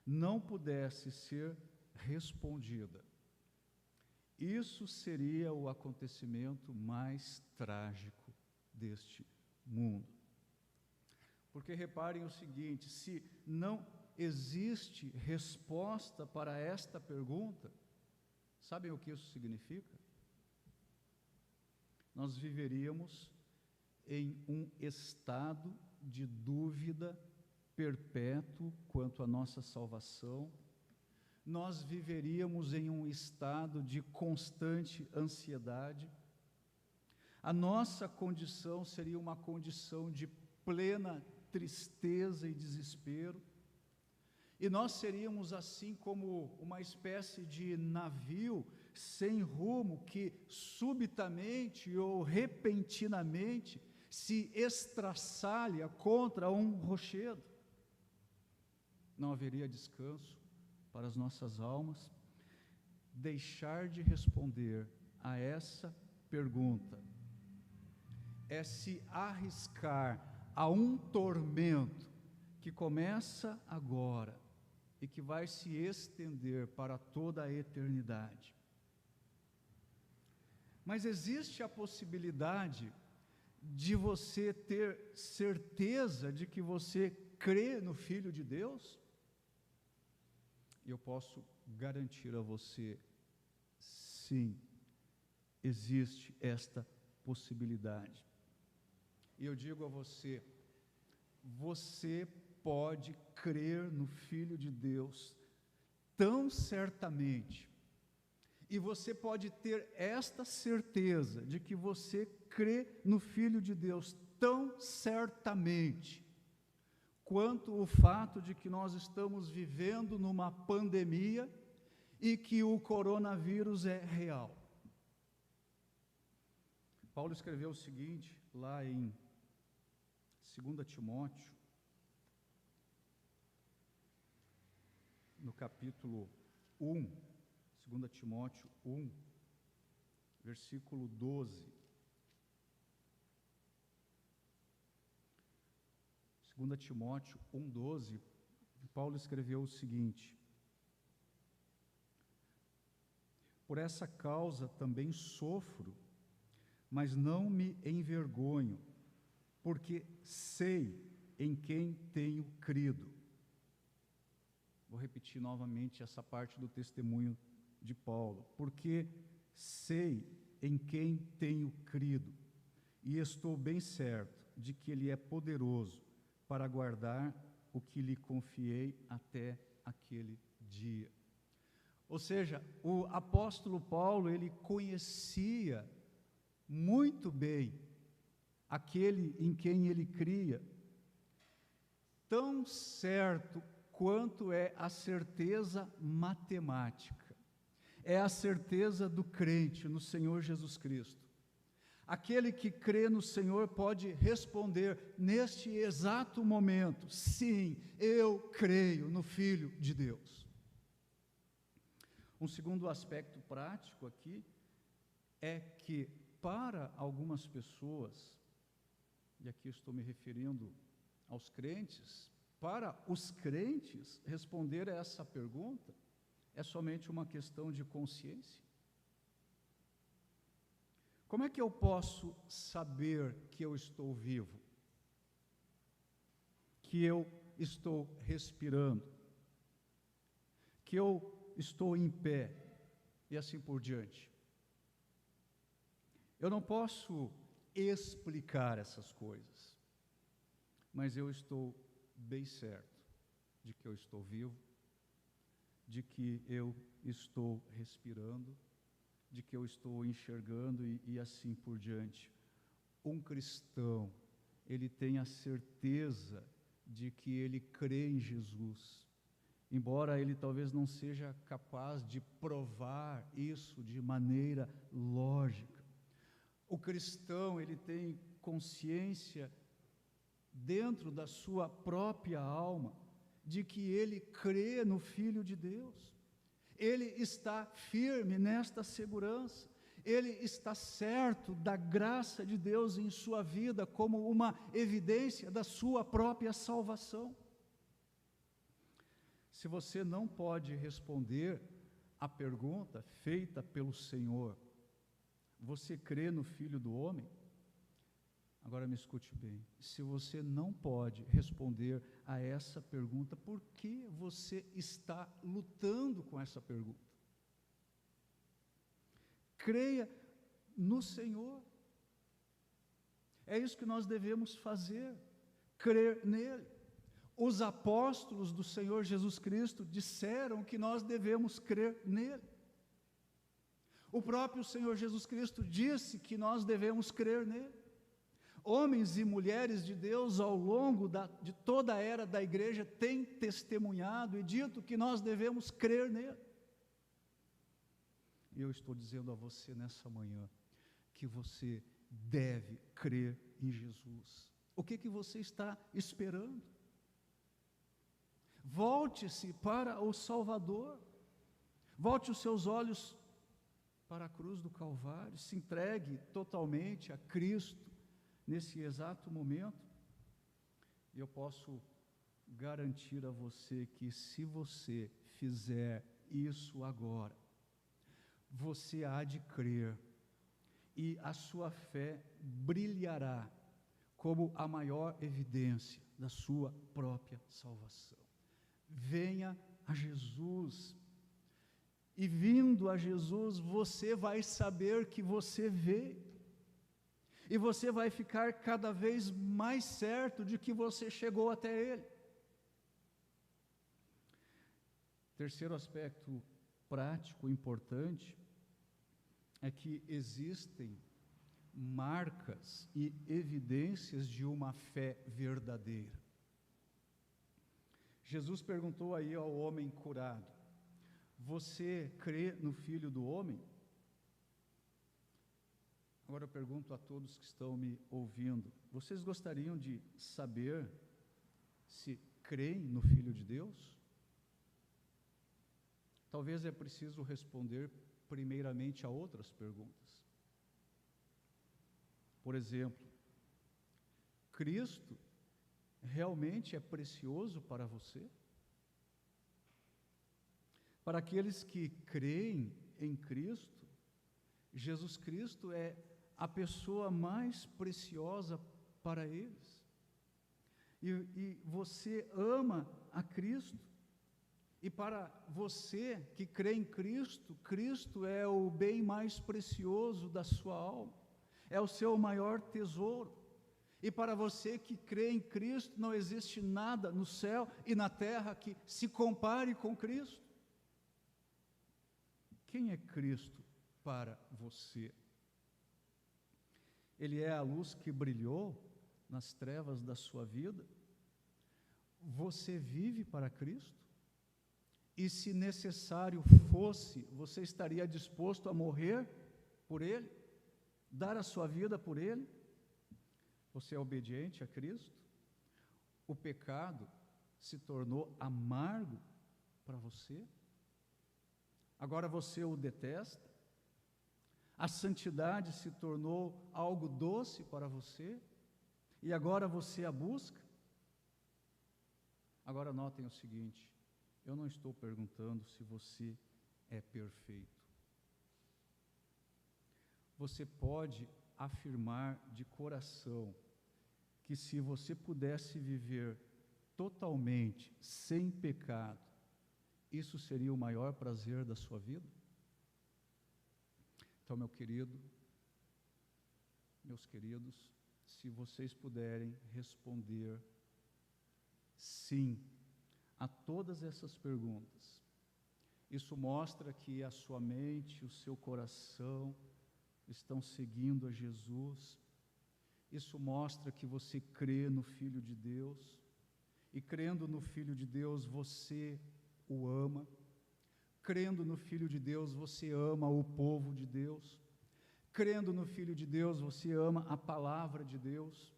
não pudesse ser respondida, isso seria o acontecimento mais trágico deste mundo. Porque reparem o seguinte, se não existe resposta para esta pergunta, sabem o que isso significa? Nós viveríamos em um estado de dúvida perpétuo quanto à nossa salvação, nós viveríamos em um estado de constante ansiedade, a nossa condição seria uma condição de plena tristeza e desespero, e nós seríamos assim como uma espécie de navio sem rumo que subitamente ou repentinamente se estraçalha contra um rochedo. Não haveria descanso para as nossas almas. Deixar de responder a essa pergunta é se arriscar a um tormento que começa agora e que vai se estender para toda a eternidade. Mas existe a possibilidade de você ter certeza de que você crê no Filho de Deus? E eu posso garantir a você, sim, existe esta possibilidade. E eu digo a você, você pode crer no Filho de Deus tão certamente, e você pode ter esta certeza de que você crê no Filho de Deus tão certamente, quanto o fato de que nós estamos vivendo numa pandemia e que o coronavírus é real. Paulo escreveu o seguinte, lá em 2 Timóteo, no capítulo 1, 2 Timóteo 1, versículo 12. 2 Timóteo 1, 12, Paulo escreveu o seguinte: por essa causa também sofro, mas não me envergonho, porque sei em quem tenho crido. Vou repetir novamente essa parte do testemunho de Paulo. Porque sei em quem tenho crido, e estou bem certo de que Ele é poderoso para guardar o que lhe confiei até aquele dia. Ou seja, o apóstolo Paulo, ele conhecia muito bem aquele em quem ele cria, tão certo quanto é a certeza matemática, é a certeza do crente no Senhor Jesus Cristo. Aquele que crê no Senhor pode responder neste exato momento: sim, eu creio no Filho de Deus. Um segundo aspecto prático aqui é que para algumas pessoas, e aqui estou me referindo aos crentes, para os crentes responder a essa pergunta é somente uma questão de consciência. Como é que eu posso saber que eu estou vivo? Que eu estou respirando? Que eu estou em pé? E assim por diante. Eu não posso explicar essas coisas, mas eu estou bem certo de que eu estou vivo, de que eu estou respirando, de que eu estou enxergando e assim por diante. Um cristão, ele tem a certeza de que ele crê em Jesus, embora ele talvez não seja capaz de provar isso de maneira lógica. O cristão, ele tem consciência dentro da sua própria alma de que ele crê no Filho de Deus. Ele está firme nesta segurança. Ele está certo da graça de Deus em sua vida como uma evidência da sua própria salvação. Se você não pode responder à pergunta feita pelo Senhor, você crê no Filho do Homem? Agora me escute bem, se você não pode responder a essa pergunta, por que você está lutando com essa pergunta? Creia no Senhor. É isso que nós devemos fazer, crer nele. Os apóstolos do Senhor Jesus Cristo disseram que nós devemos crer nele. O próprio Senhor Jesus Cristo disse que nós devemos crer nele. Homens e mulheres de Deus ao longo de toda a era da igreja têm testemunhado e dito que nós devemos crer nele. E eu estou dizendo a você nessa manhã que você deve crer em Jesus. O que você está esperando? Volte-se para o Salvador. Volte os seus olhos para a cruz do Calvário. Se entregue totalmente a Cristo nesse exato momento. E eu posso garantir a você que se você fizer isso agora, você há de crer e a sua fé brilhará como a maior evidência da sua própria salvação. Venha a Jesus, e vindo a Jesus, você vai saber que você veio, e você vai ficar cada vez mais certo de que você chegou até Ele. Terceiro aspecto prático importante é que existem marcas e evidências de uma fé verdadeira. Jesus perguntou aí ao homem curado: você crê no Filho do Homem? Agora eu pergunto a todos que estão me ouvindo: vocês gostariam de saber se creem no Filho de Deus? Talvez é preciso responder primeiramente a outras perguntas. Por exemplo, Cristo realmente é precioso para você? Para aqueles que creem em Cristo, Jesus Cristo é a pessoa mais preciosa para eles. E você ama a Cristo. E para você que crê em Cristo, Cristo é o bem mais precioso da sua alma, é o seu maior tesouro. E para você que crê em Cristo, não existe nada no céu e na terra que se compare com Cristo. Quem é Cristo para você? Ele é a luz que brilhou nas trevas da sua vida? Você vive para Cristo? E se necessário fosse, você estaria disposto a morrer por Ele? Dar a sua vida por Ele? Você é obediente a Cristo? O pecado se tornou amargo para você? Agora você o detesta? A santidade se tornou algo doce para você? E agora você a busca? Agora notem o seguinte: eu não estou perguntando se você é perfeito. Você pode afirmar de coração que se você pudesse viver totalmente sem pecado, isso seria o maior prazer da sua vida? Então, meus queridos, se vocês puderem responder sim a todas essas perguntas, isso mostra que a sua mente, o seu coração estão seguindo a Jesus. Isso mostra que você crê no Filho de Deus, e crendo no Filho de Deus, você o ama. Crendo no Filho de Deus, você ama o povo de Deus. Crendo no Filho de Deus, você ama a palavra de Deus.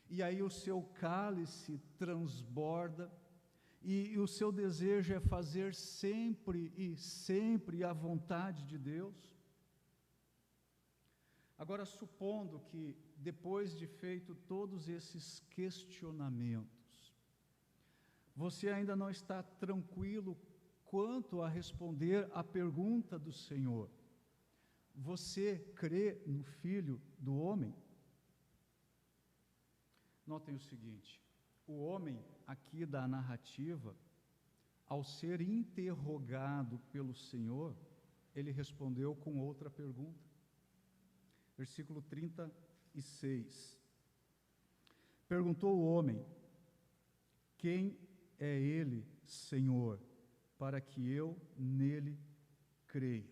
E aí o seu cálice transborda, e o seu desejo é fazer sempre a vontade de Deus? Agora, supondo que, depois de feito todos esses questionamentos, você ainda não está tranquilo quanto a responder à pergunta do Senhor: você crê no Filho do Homem? Notem o seguinte: o homem aqui da narrativa, ao ser interrogado pelo Senhor, ele respondeu com outra pergunta. Versículo 36. Perguntou o homem: quem é ele, Senhor, para que eu nele creia?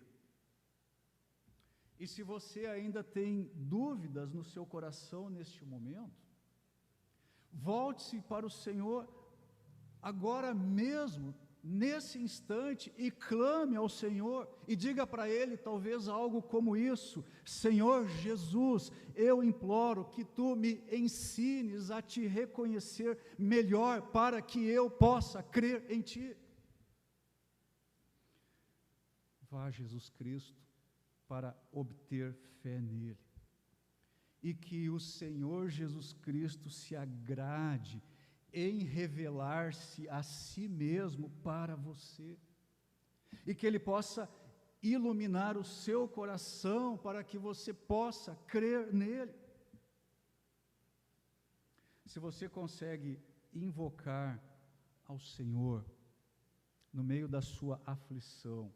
E se você ainda tem dúvidas no seu coração neste momento, volte-se para o Senhor agora mesmo, nesse instante, e clame ao Senhor, e diga para Ele talvez algo como isso: Senhor Jesus, eu imploro que Tu me ensines a Te reconhecer melhor, para que eu possa crer em Ti. Vá a Jesus Cristo para obter fé nele, e que o Senhor Jesus Cristo se agrade em revelar-se a si mesmo para você, e que Ele possa iluminar o seu coração para que você possa crer nele. Se você consegue invocar ao Senhor no meio da sua aflição,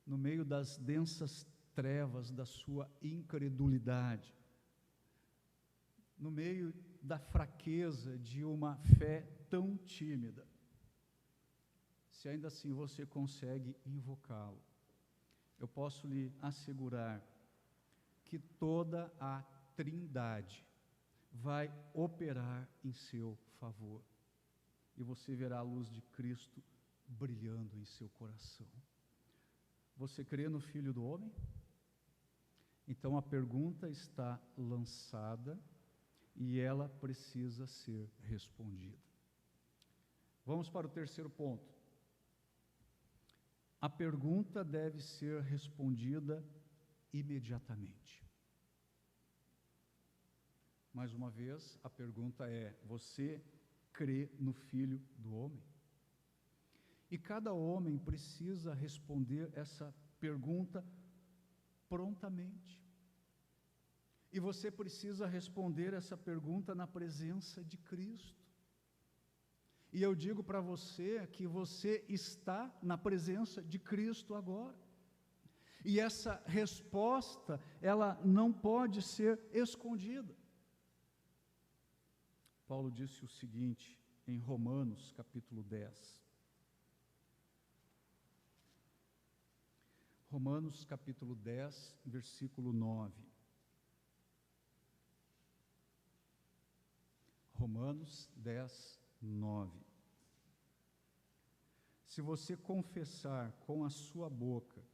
no meio das densas trevas da sua incredulidade, no meio da fraqueza de uma fé tão tímida, se ainda assim você consegue invocá-lo, eu posso lhe assegurar que toda a Trindade vai operar em seu favor, e você verá a luz de Cristo brilhando em seu coração. Você crê no Filho do Homem? Então a pergunta está lançada e ela precisa ser respondida. Vamos para o terceiro ponto. A pergunta deve ser respondida imediatamente. Mais uma vez, a pergunta é: você crê no Filho do Homem? E cada homem precisa responder essa pergunta prontamente. E você precisa responder essa pergunta na presença de Cristo. E eu digo para você que você está na presença de Cristo agora. E essa resposta, ela não pode ser escondida. Paulo disse o seguinte em Romanos capítulo 10. Romanos capítulo 10, versículo 9. Romanos 10, 9. Se você confessar com a sua boca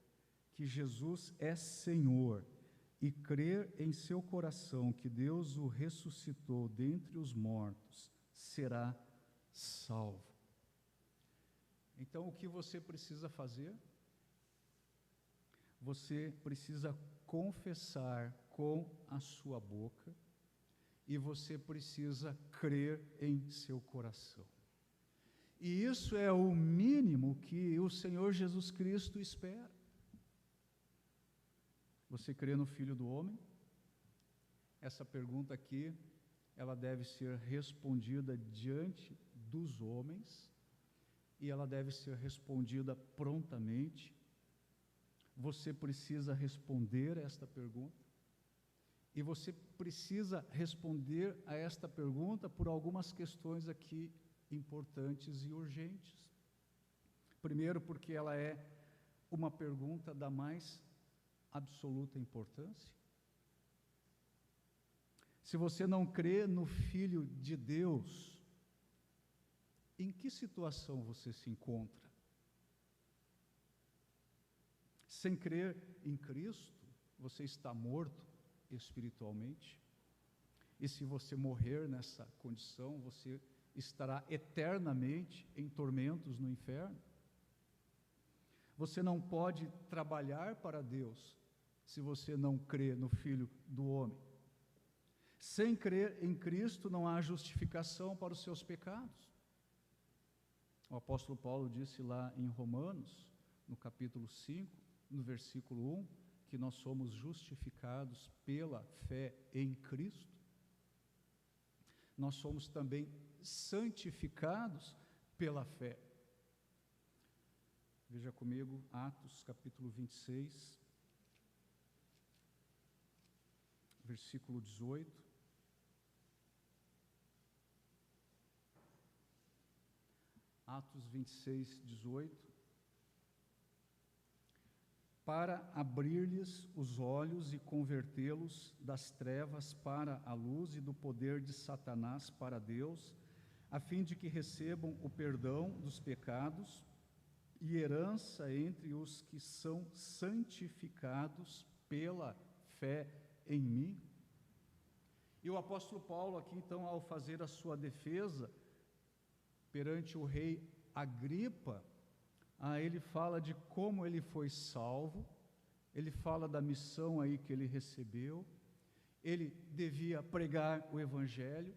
que Jesus é Senhor e crer em seu coração que Deus o ressuscitou dentre os mortos, será salvo. Então, o que você precisa fazer? Você precisa confessar com a sua boca e você precisa crer em seu coração. E isso é o mínimo que o Senhor Jesus Cristo espera. Você crê no Filho do Homem? Essa pergunta aqui, ela deve ser respondida diante dos homens e ela deve ser respondida prontamente. Você precisa responder esta pergunta, e você precisa responder a esta pergunta por algumas questões aqui importantes e urgentes. Primeiro, porque ela é uma pergunta da mais absoluta importância. Se você não crê no Filho de Deus, em que situação você se encontra? Sem crer em Cristo, você está morto espiritualmente. E se você morrer nessa condição, você estará eternamente em tormentos no inferno. Você não pode trabalhar para Deus se você não crê no Filho do Homem. Sem crer em Cristo não há justificação para os seus pecados. O apóstolo Paulo disse lá em Romanos, no capítulo 5, no versículo 1, que nós somos justificados pela fé em Cristo. Nós somos também santificados pela fé. Veja comigo Atos capítulo 26, versículo 18. Atos 26, 18. Para abrir-lhes os olhos e convertê-los das trevas para a luz e do poder de Satanás para Deus, a fim de que recebam o perdão dos pecados e herança entre os que são santificados pela fé em mim. E o apóstolo Paulo aqui, então, ao fazer a sua defesa perante o rei Agripa, ele fala de como ele foi salvo, ele fala da missão aí que ele recebeu, ele devia pregar o Evangelho,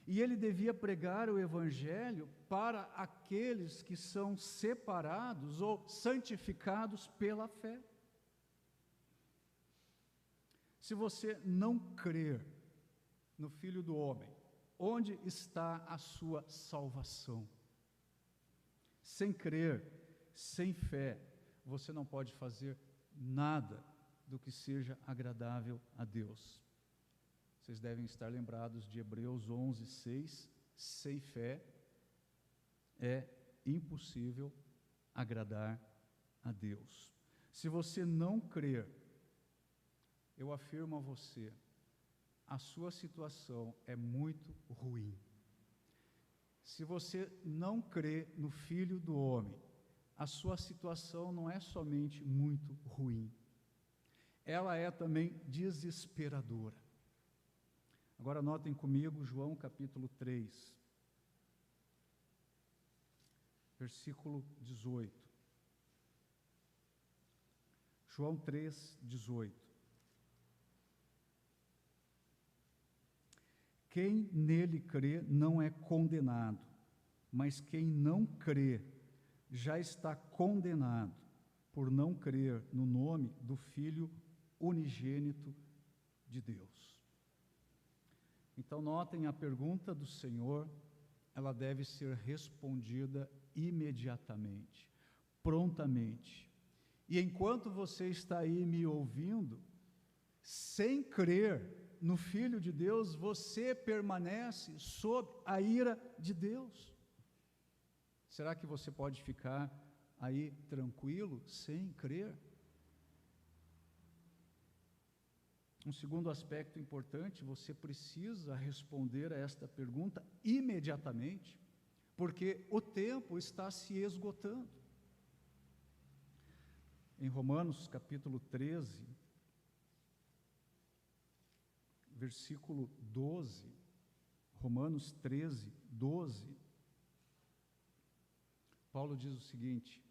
e ele devia pregar o Evangelho para aqueles que são separados ou santificados pela fé. Se você não crer no Filho do Homem, onde está a sua salvação? Sem crer, sem fé, você não pode fazer nada do que seja agradável a Deus. Vocês devem estar lembrados de Hebreus 11, 6, sem fé é impossível agradar a Deus. Se você não crer, eu afirmo a você, a sua situação é muito ruim. Se você não crê no Filho do Homem, a sua situação não é somente muito ruim, ela é também desesperadora. Agora notem comigo João capítulo 3, versículo 18. João 3, 18. Quem nele crê não é condenado, mas quem não crê já está condenado, por não crer no nome do Filho unigênito de Deus. Então notem a pergunta do Senhor, ela deve ser respondida imediatamente, prontamente. E enquanto você está aí me ouvindo, sem crer no Filho de Deus, você permanece sob a ira de Deus. Será que você pode ficar aí tranquilo, sem crer? Um segundo aspecto importante, você precisa responder a esta pergunta imediatamente, porque o tempo está se esgotando. Em Romanos capítulo 13, versículo 12, Romanos 13, 12, Paulo diz o seguinte: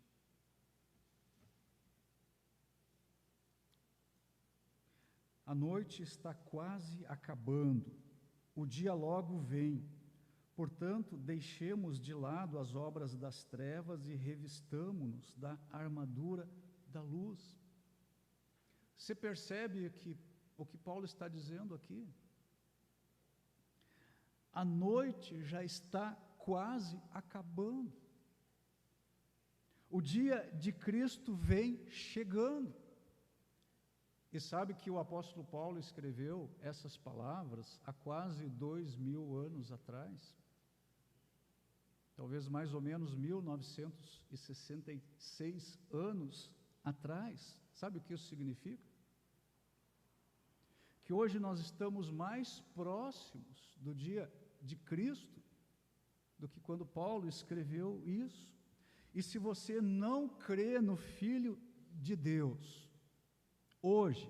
a noite está quase acabando, o dia logo vem, portanto, deixemos de lado as obras das trevas e revistamo-nos da armadura da luz. Você percebe o que Paulo está dizendo aqui? A noite já está quase acabando. O dia de Cristo vem chegando. E sabe que o apóstolo Paulo escreveu essas palavras há quase 2000 anos atrás? Talvez mais ou menos 1966 anos atrás. Sabe o que isso significa? Que hoje nós estamos mais próximos do dia de Cristo do que quando Paulo escreveu isso. E se você não crê no Filho de Deus, hoje,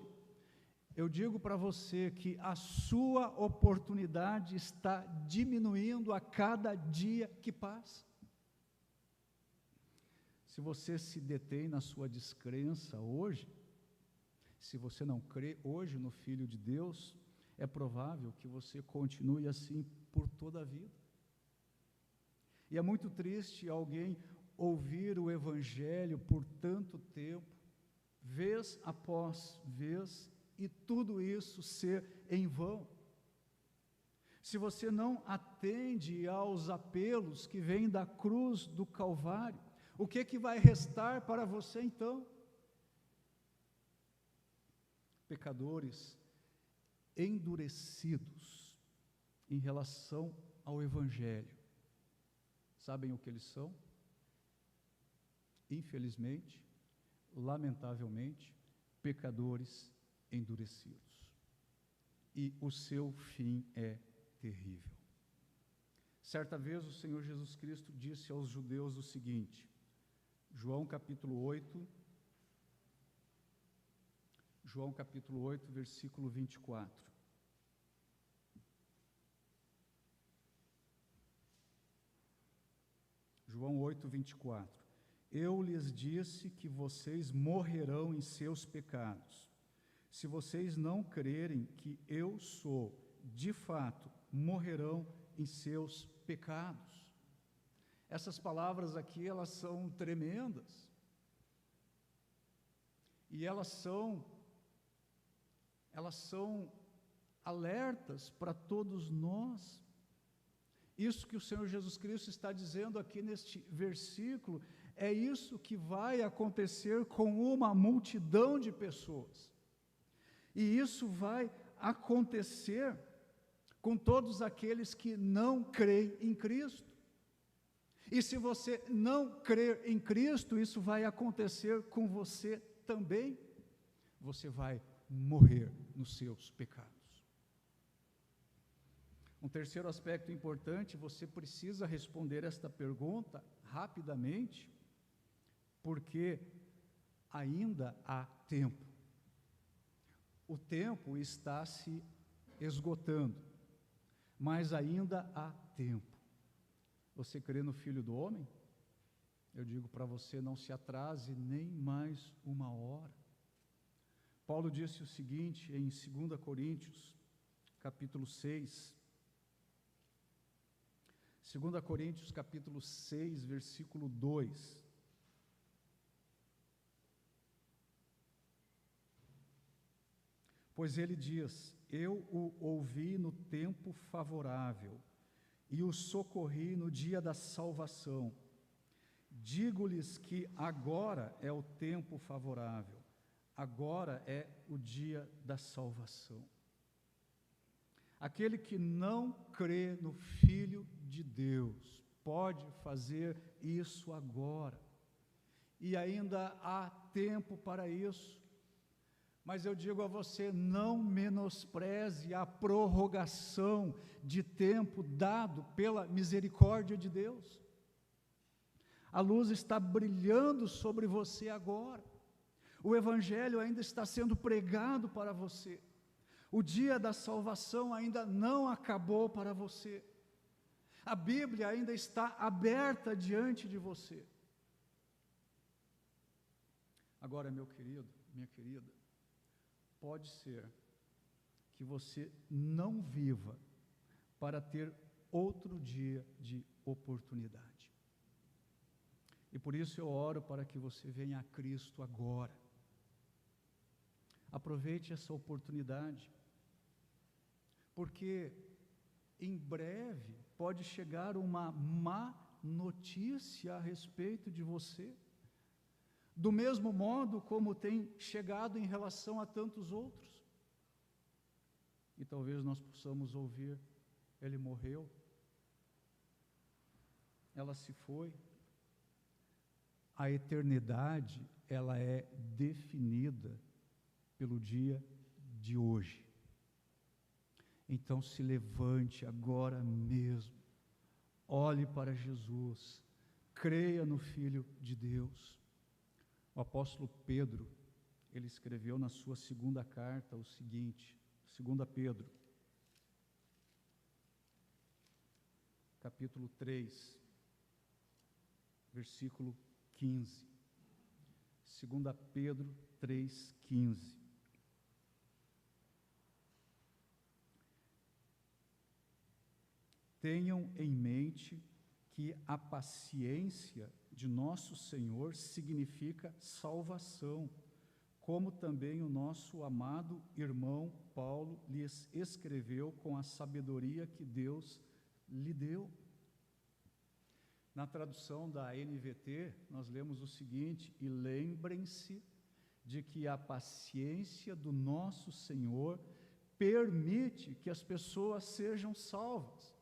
eu digo para você que a sua oportunidade está diminuindo a cada dia que passa. Se você se detém na sua descrença hoje, se você não crê hoje no Filho de Deus, é provável que você continue assim por toda a vida. E é muito triste alguém ouvir o Evangelho por tanto tempo, vez após vez, e tudo isso ser em vão. Se você não atende aos apelos que vêm da cruz do Calvário, o que vai restar para você então? Pecadores endurecidos em relação ao Evangelho. Sabem o que eles são? Infelizmente, lamentavelmente, pecadores endurecidos. E o seu fim é terrível. Certa vez o Senhor Jesus Cristo disse aos judeus o seguinte, João capítulo 8, versículo 24. João 8, 24. Eu lhes disse que vocês morrerão em seus pecados. Se vocês não crerem que eu sou, de fato, morrerão em seus pecados. Essas palavras aqui, elas são tremendas. E elas são alertas para todos nós. Isso que o Senhor Jesus Cristo está dizendo aqui neste versículo, é isso que vai acontecer com uma multidão de pessoas. E isso vai acontecer com todos aqueles que não creem em Cristo. E se você não crer em Cristo, isso vai acontecer com você também. Você vai morrer nos seus pecados. Um terceiro aspecto importante, você precisa responder esta pergunta rapidamente, porque ainda há tempo. O tempo está se esgotando, mas ainda há tempo. Você crê no Filho do Homem? Eu digo para você, não se atrase nem mais uma hora. Paulo disse o seguinte em 2 Coríntios, capítulo 6, 2 Coríntios, capítulo 6, versículo 2. Pois ele diz, eu o ouvi no tempo favorável, e o socorri no dia da salvação. Digo-lhes que agora é o tempo favorável, agora é o dia da salvação. Aquele que não crê no Filho de Deus pode fazer isso agora. E ainda há tempo para isso. Mas eu digo a você, não menospreze a prorrogação de tempo dado pela misericórdia de Deus. A luz está brilhando sobre você agora. O Evangelho ainda está sendo pregado para você. O dia da salvação ainda não acabou para você. A Bíblia ainda está aberta diante de você. Agora, meu querido, minha querida, pode ser que você não viva para ter outro dia de oportunidade. E por isso eu oro para que você venha a Cristo agora. Aproveite essa oportunidade, porque em breve pode chegar uma má notícia a respeito de você, do mesmo modo como tem chegado em relação a tantos outros. E talvez nós possamos ouvir, ele morreu, ela se foi. A eternidade, ela é definida pelo dia de hoje. Então se levante agora mesmo, olhe para Jesus, creia no Filho de Deus. O apóstolo Pedro, ele escreveu na sua segunda carta o seguinte, 2 Pedro, capítulo 3, versículo 15. 2 Pedro 3,15. Tenham em mente que a paciência de nosso Senhor significa salvação, como também o nosso amado irmão Paulo lhes escreveu com a sabedoria que Deus lhe deu. Na tradução da NVT, nós lemos o seguinte: e lembrem-se de que a paciência do nosso Senhor permite que as pessoas sejam salvas.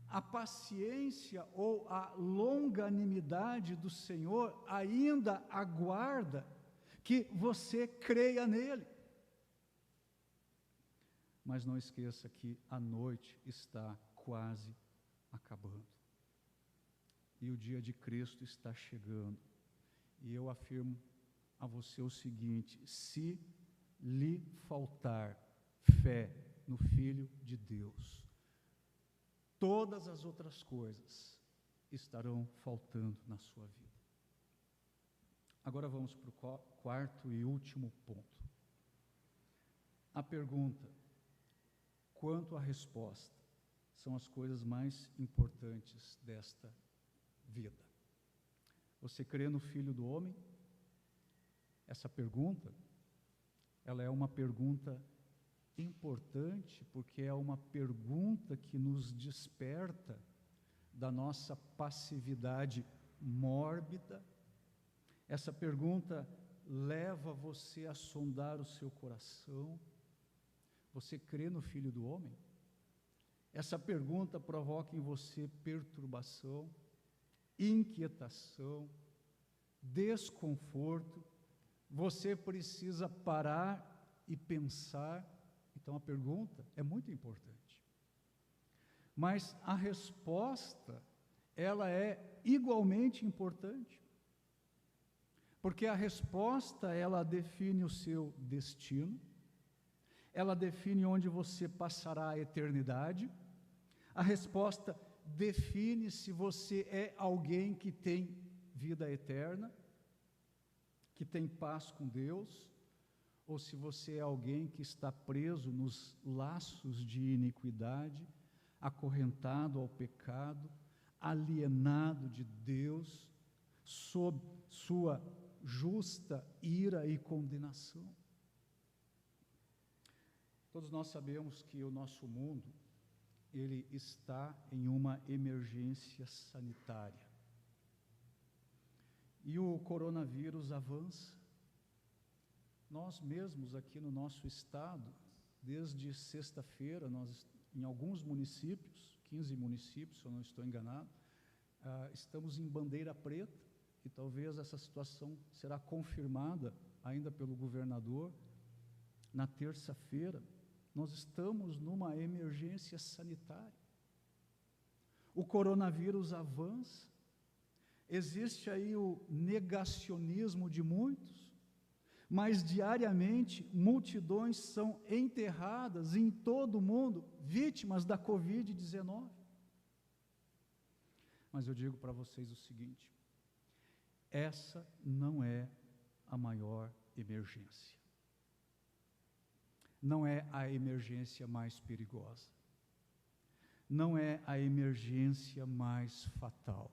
A paciência ou a longanimidade do Senhor ainda aguarda que você creia nele. Mas não esqueça que a noite está quase acabando. E o dia de Cristo está chegando. E eu afirmo a você o seguinte: se lhe faltar fé no Filho de Deus, todas as outras coisas estarão faltando na sua vida. Agora vamos para o quarto e último ponto. A pergunta quanto à resposta são as coisas mais importantes desta vida. Você crê no Filho do Homem? Essa pergunta, ela é uma pergunta importante, porque é uma pergunta que nos desperta da nossa passividade mórbida. Essa pergunta leva você a sondar o seu coração. Você crê no Filho do Homem? Essa pergunta provoca em você perturbação, inquietação, desconforto. Você precisa parar e pensar. Então a pergunta é muito importante. Mas a resposta, ela é igualmente importante. Porque a resposta, ela define o seu destino, ela define onde você passará a eternidade. A resposta define se você é alguém que tem vida eterna, que tem paz com Deus, ou se você é alguém que está preso nos laços de iniquidade, acorrentado ao pecado, alienado de Deus, sob sua justa ira e condenação. Todos nós sabemos que o nosso mundo, ele está em uma emergência sanitária. E o coronavírus avança. Nós mesmos aqui no nosso estado, desde sexta-feira, nós em alguns municípios, 15 municípios, se eu não estou enganado, estamos em bandeira preta, e talvez essa situação será confirmada ainda pelo governador na terça-feira. Nós estamos numa emergência sanitária. O coronavírus avança. Existe aí o negacionismo de muitos, mas diariamente multidões são enterradas em todo o mundo, vítimas da Covid-19. Mas eu digo para vocês o seguinte: essa não é a maior emergência. Não é a emergência mais perigosa. Não é a emergência mais fatal.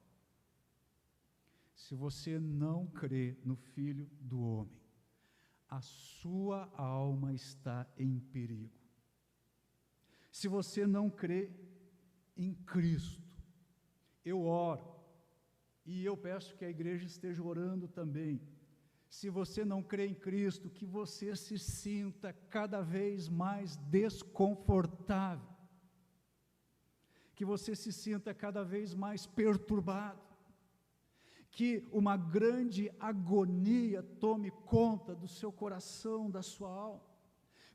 Se você não crê no Filho do Homem, a sua alma está em perigo. Se você não crê em Cristo, eu oro, e eu peço que a igreja esteja orando também. Se você não crê em Cristo, que você se sinta cada vez mais desconfortável, que você se sinta cada vez mais perturbado, que uma grande agonia tome conta do seu coração, da sua alma,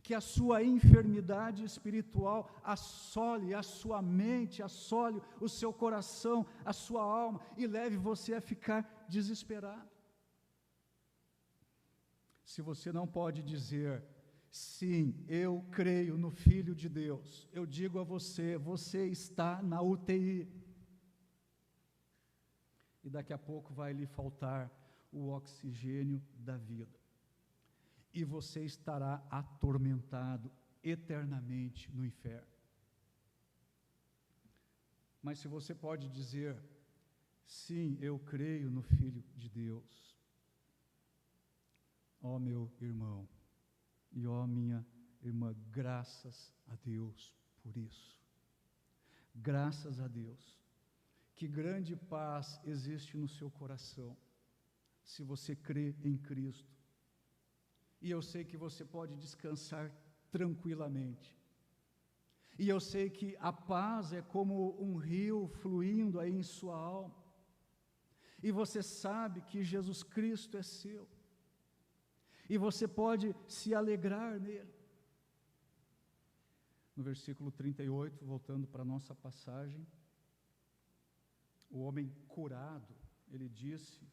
que a sua enfermidade espiritual assole a sua mente, assole o seu coração, a sua alma, e leve você a ficar desesperado. se você não pode dizer, sim, eu creio no Filho de Deus, eu digo a você, você está na UTI. E daqui a pouco vai lhe faltar o oxigênio da vida. E você estará atormentado eternamente no inferno. Mas se você pode dizer, sim, eu creio no Filho de Deus, ó meu irmão, e ó minha irmã, graças a Deus por isso. Graças a Deus. Que grande paz existe no seu coração, se você crê em Cristo. E eu sei que você pode descansar tranquilamente. E eu sei que a paz é como um rio fluindo aí em sua alma. E você sabe que Jesus Cristo é seu. E você pode se alegrar nele. No versículo 38, voltando para a nossa passagem, o homem curado, ele disse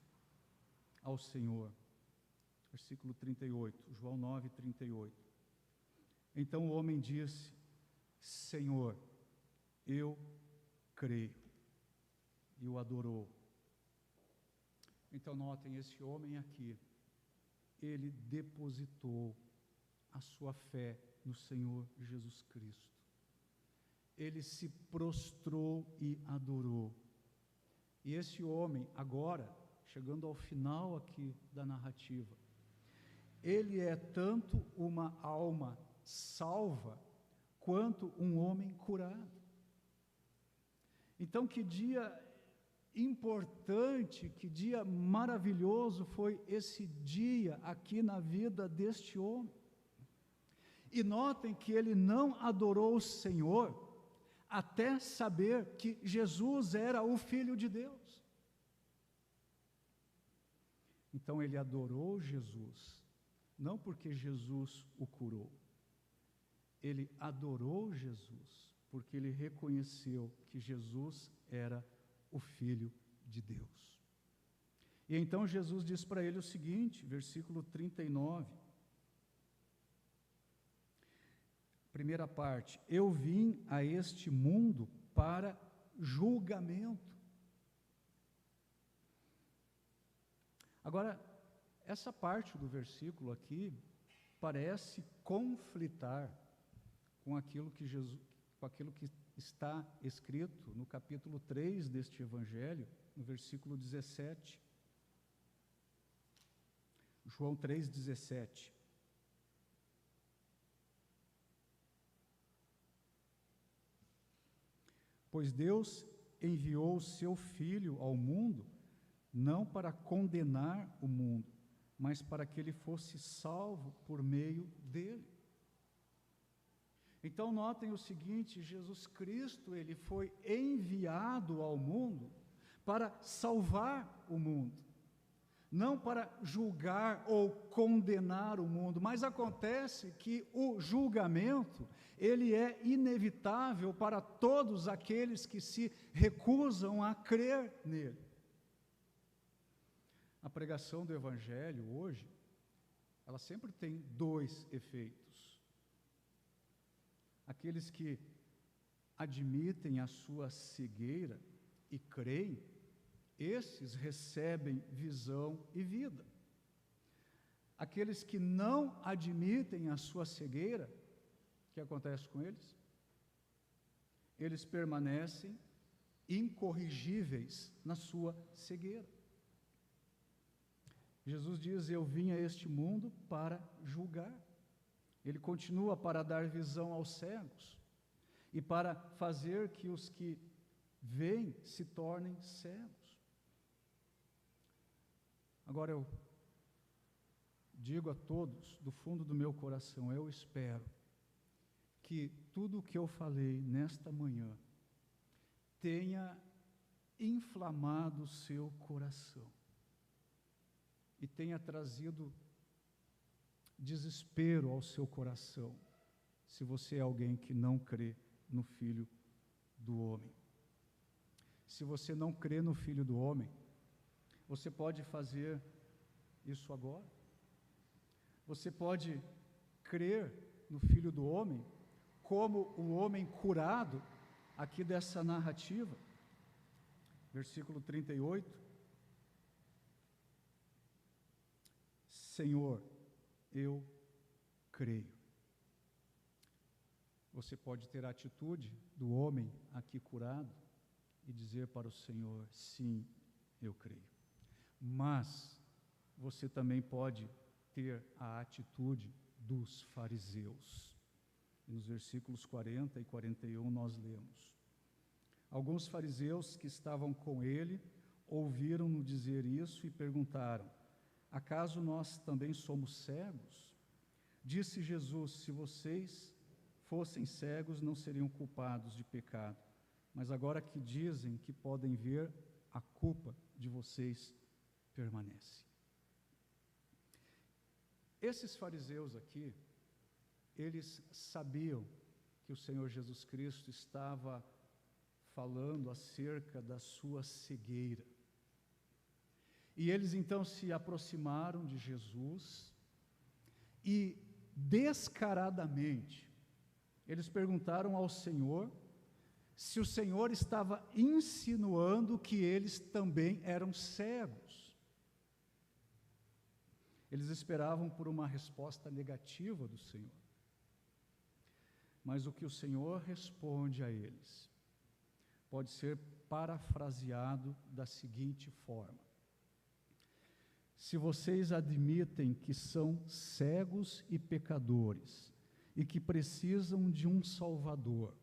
ao Senhor, versículo 38, João 9, 38. Então o homem disse, Senhor, eu creio, e o adorou. Então notem, esse homem aqui, ele depositou a sua fé no Senhor Jesus Cristo. Ele se prostrou e adorou. E esse homem, agora, chegando ao final aqui da narrativa, ele é tanto uma alma salva, quanto um homem curado. Então, que dia importante, que dia maravilhoso foi esse dia aqui na vida deste homem. E notem que ele não adorou o Senhor até saber que Jesus era o Filho de Deus. Então ele adorou Jesus, não porque Jesus o curou. Ele adorou Jesus porque ele reconheceu que Jesus era o Filho de Deus. E então Jesus diz para ele o seguinte, versículo 39, primeira parte, eu vim a este mundo para julgamento. Agora, essa parte do versículo aqui parece conflitar com aquilo que está escrito no capítulo 3 deste Evangelho, no versículo 17. João 3,17. Pois Deus enviou o seu Filho ao mundo, não para condenar o mundo, mas para que ele fosse salvo por meio dele. Então notem o seguinte, Jesus Cristo, ele foi enviado ao mundo para salvar o mundo, não para julgar ou condenar o mundo, mas acontece que o julgamento, ele é inevitável para todos aqueles que se recusam a crer nele. A pregação do Evangelho hoje, ela sempre tem dois efeitos. Aqueles que admitem a sua cegueira e creem, esses recebem visão e vida. Aqueles que não admitem a sua cegueira, o que acontece com eles? Eles permanecem incorrigíveis na sua cegueira. Jesus diz, eu vim a este mundo para julgar. Ele continua para dar visão aos cegos e para fazer que os que veem se tornem cegos. Agora eu digo a todos, do fundo do meu coração, eu espero que tudo o que eu falei nesta manhã tenha inflamado o seu coração e tenha trazido desespero ao seu coração, se você é alguém que não crê no Filho do Homem. Se você não crê no Filho do Homem, você pode fazer isso agora. Você pode crer no Filho do Homem como o homem curado aqui dessa narrativa. Versículo 38. Senhor, eu creio. Você pode ter a atitude do homem aqui curado e dizer para o Senhor, sim, eu creio. Mas você também pode ter a atitude dos fariseus. E nos versículos 40 e 41 nós lemos: alguns fariseus que estavam com ele ouviram-no dizer isso e perguntaram: acaso nós também somos cegos? Disse Jesus: se vocês fossem cegos, não seriam culpados de pecado. Mas agora que dizem que podem ver, a culpa de vocês permanece. Esses fariseus aqui, eles sabiam que o Senhor Jesus Cristo estava falando acerca da sua cegueira. E eles então se aproximaram de Jesus e descaradamente eles perguntaram ao Senhor se o Senhor estava insinuando que eles também eram cegos. Eles esperavam por uma resposta negativa do Senhor. Mas o que o Senhor responde a eles pode ser parafraseado da seguinte forma: se vocês admitem que são cegos e pecadores e que precisam de um Salvador,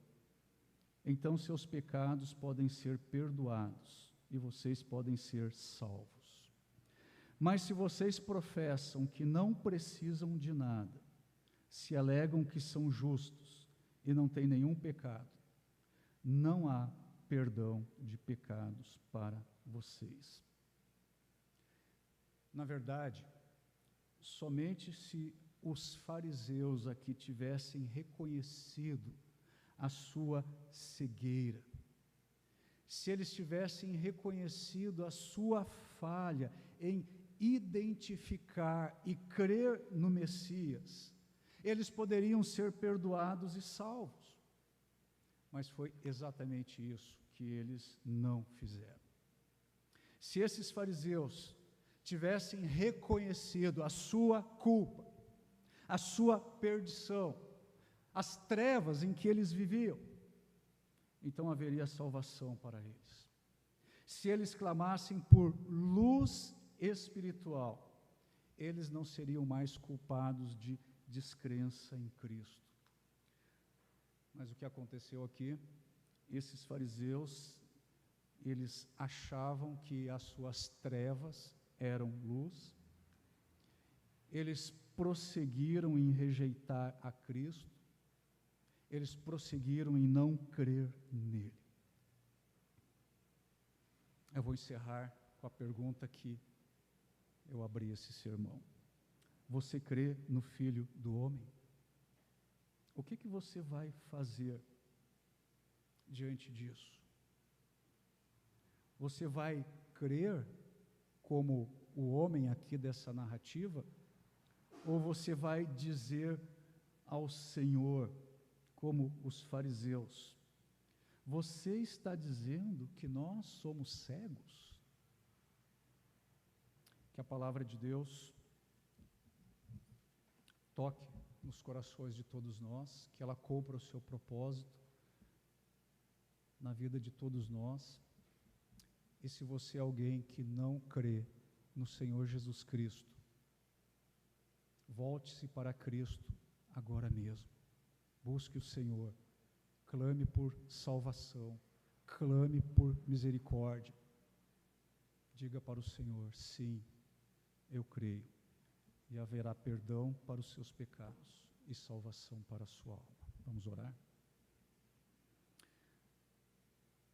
então seus pecados podem ser perdoados e vocês podem ser salvos. Mas se vocês professam que não precisam de nada, se alegam que são justos e não têm nenhum pecado, não há perdão de pecados para vocês. Na verdade, somente se os fariseus aqui tivessem reconhecido a sua cegueira, se eles tivessem reconhecido a sua falha em identificar e crer no Messias, eles poderiam ser perdoados e salvos. Mas foi exatamente isso que eles não fizeram. Se esses fariseus tivessem reconhecido a sua culpa, a sua perdição, as trevas em que eles viviam, então haveria salvação para eles. Se eles clamassem por luz espiritual, eles não seriam mais culpados de descrença em Cristo. Mas o que aconteceu aqui, esses fariseus, eles achavam que as suas trevas eram luz, eles prosseguiram em rejeitar a Cristo, eles prosseguiram em não crer nele. Eu vou encerrar com a pergunta que eu abri esse sermão. Você crê no Filho do Homem? O que você vai fazer diante disso? Você vai crer como o homem aqui dessa narrativa? Ou você vai dizer ao Senhor, como os fariseus: você está dizendo que nós somos cegos? Que a palavra de Deus toque nos corações de todos nós, que ela cumpra o seu propósito na vida de todos nós. E se você é alguém que não crê no Senhor Jesus Cristo, volte-se para Cristo agora mesmo. Busque o Senhor, clame por salvação, clame por misericórdia. Diga para o Senhor: sim, eu creio, e haverá perdão para os seus pecados e salvação para a sua alma. Vamos orar?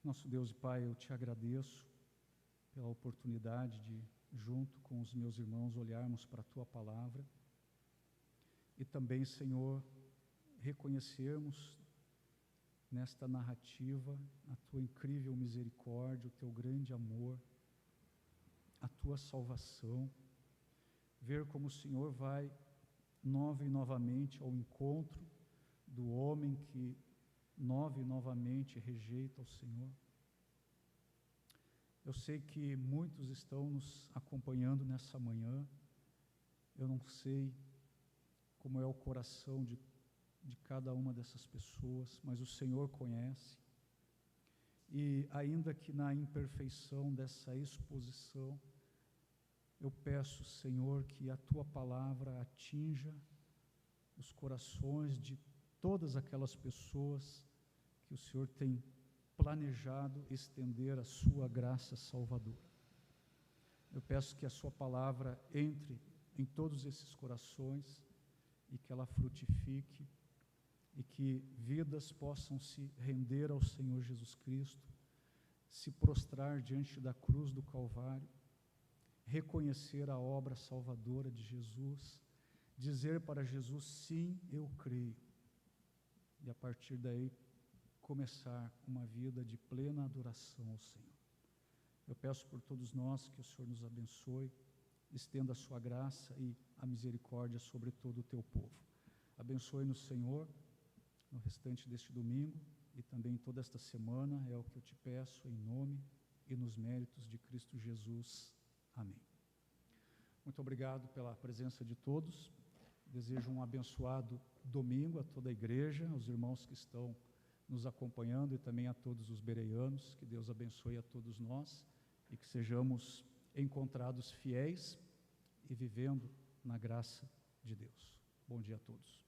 Nosso Deus e Pai, eu te agradeço pela oportunidade de, junto com os meus irmãos, olharmos para a Tua Palavra e também, Senhor, reconhecermos nesta narrativa a Tua incrível misericórdia, o Teu grande amor, a Tua salvação, ver como o Senhor vai novamente ao encontro do homem que novamente rejeita o Senhor. Eu sei que muitos estão nos acompanhando nessa manhã. Eu não sei como é o coração de cada uma dessas pessoas, mas o Senhor conhece. E ainda que na imperfeição dessa exposição, eu peço, Senhor, que a Tua palavra atinja os corações de todas aquelas pessoas que o Senhor tem planejado estender a Sua graça salvadora. Eu peço que a Sua palavra entre em todos esses corações e que ela frutifique e que vidas possam se render ao Senhor Jesus Cristo, se prostrar diante da cruz do Calvário, reconhecer a obra salvadora de Jesus, dizer para Jesus, sim, eu creio, e a partir daí começar uma vida de plena adoração ao Senhor. Eu peço por todos nós que o Senhor nos abençoe, estenda a sua graça e a misericórdia sobre todo o teu povo. Abençoe-nos, Senhor, no restante deste domingo e também toda esta semana, é o que eu te peço em nome e nos méritos de Cristo Jesus. Amém. Muito obrigado pela presença de todos. Desejo um abençoado domingo a toda a igreja, aos irmãos que estão nos acompanhando e também a todos os bereianos. Que Deus abençoe a todos nós e que sejamos encontrados fiéis e vivendo na graça de Deus. Bom dia a todos.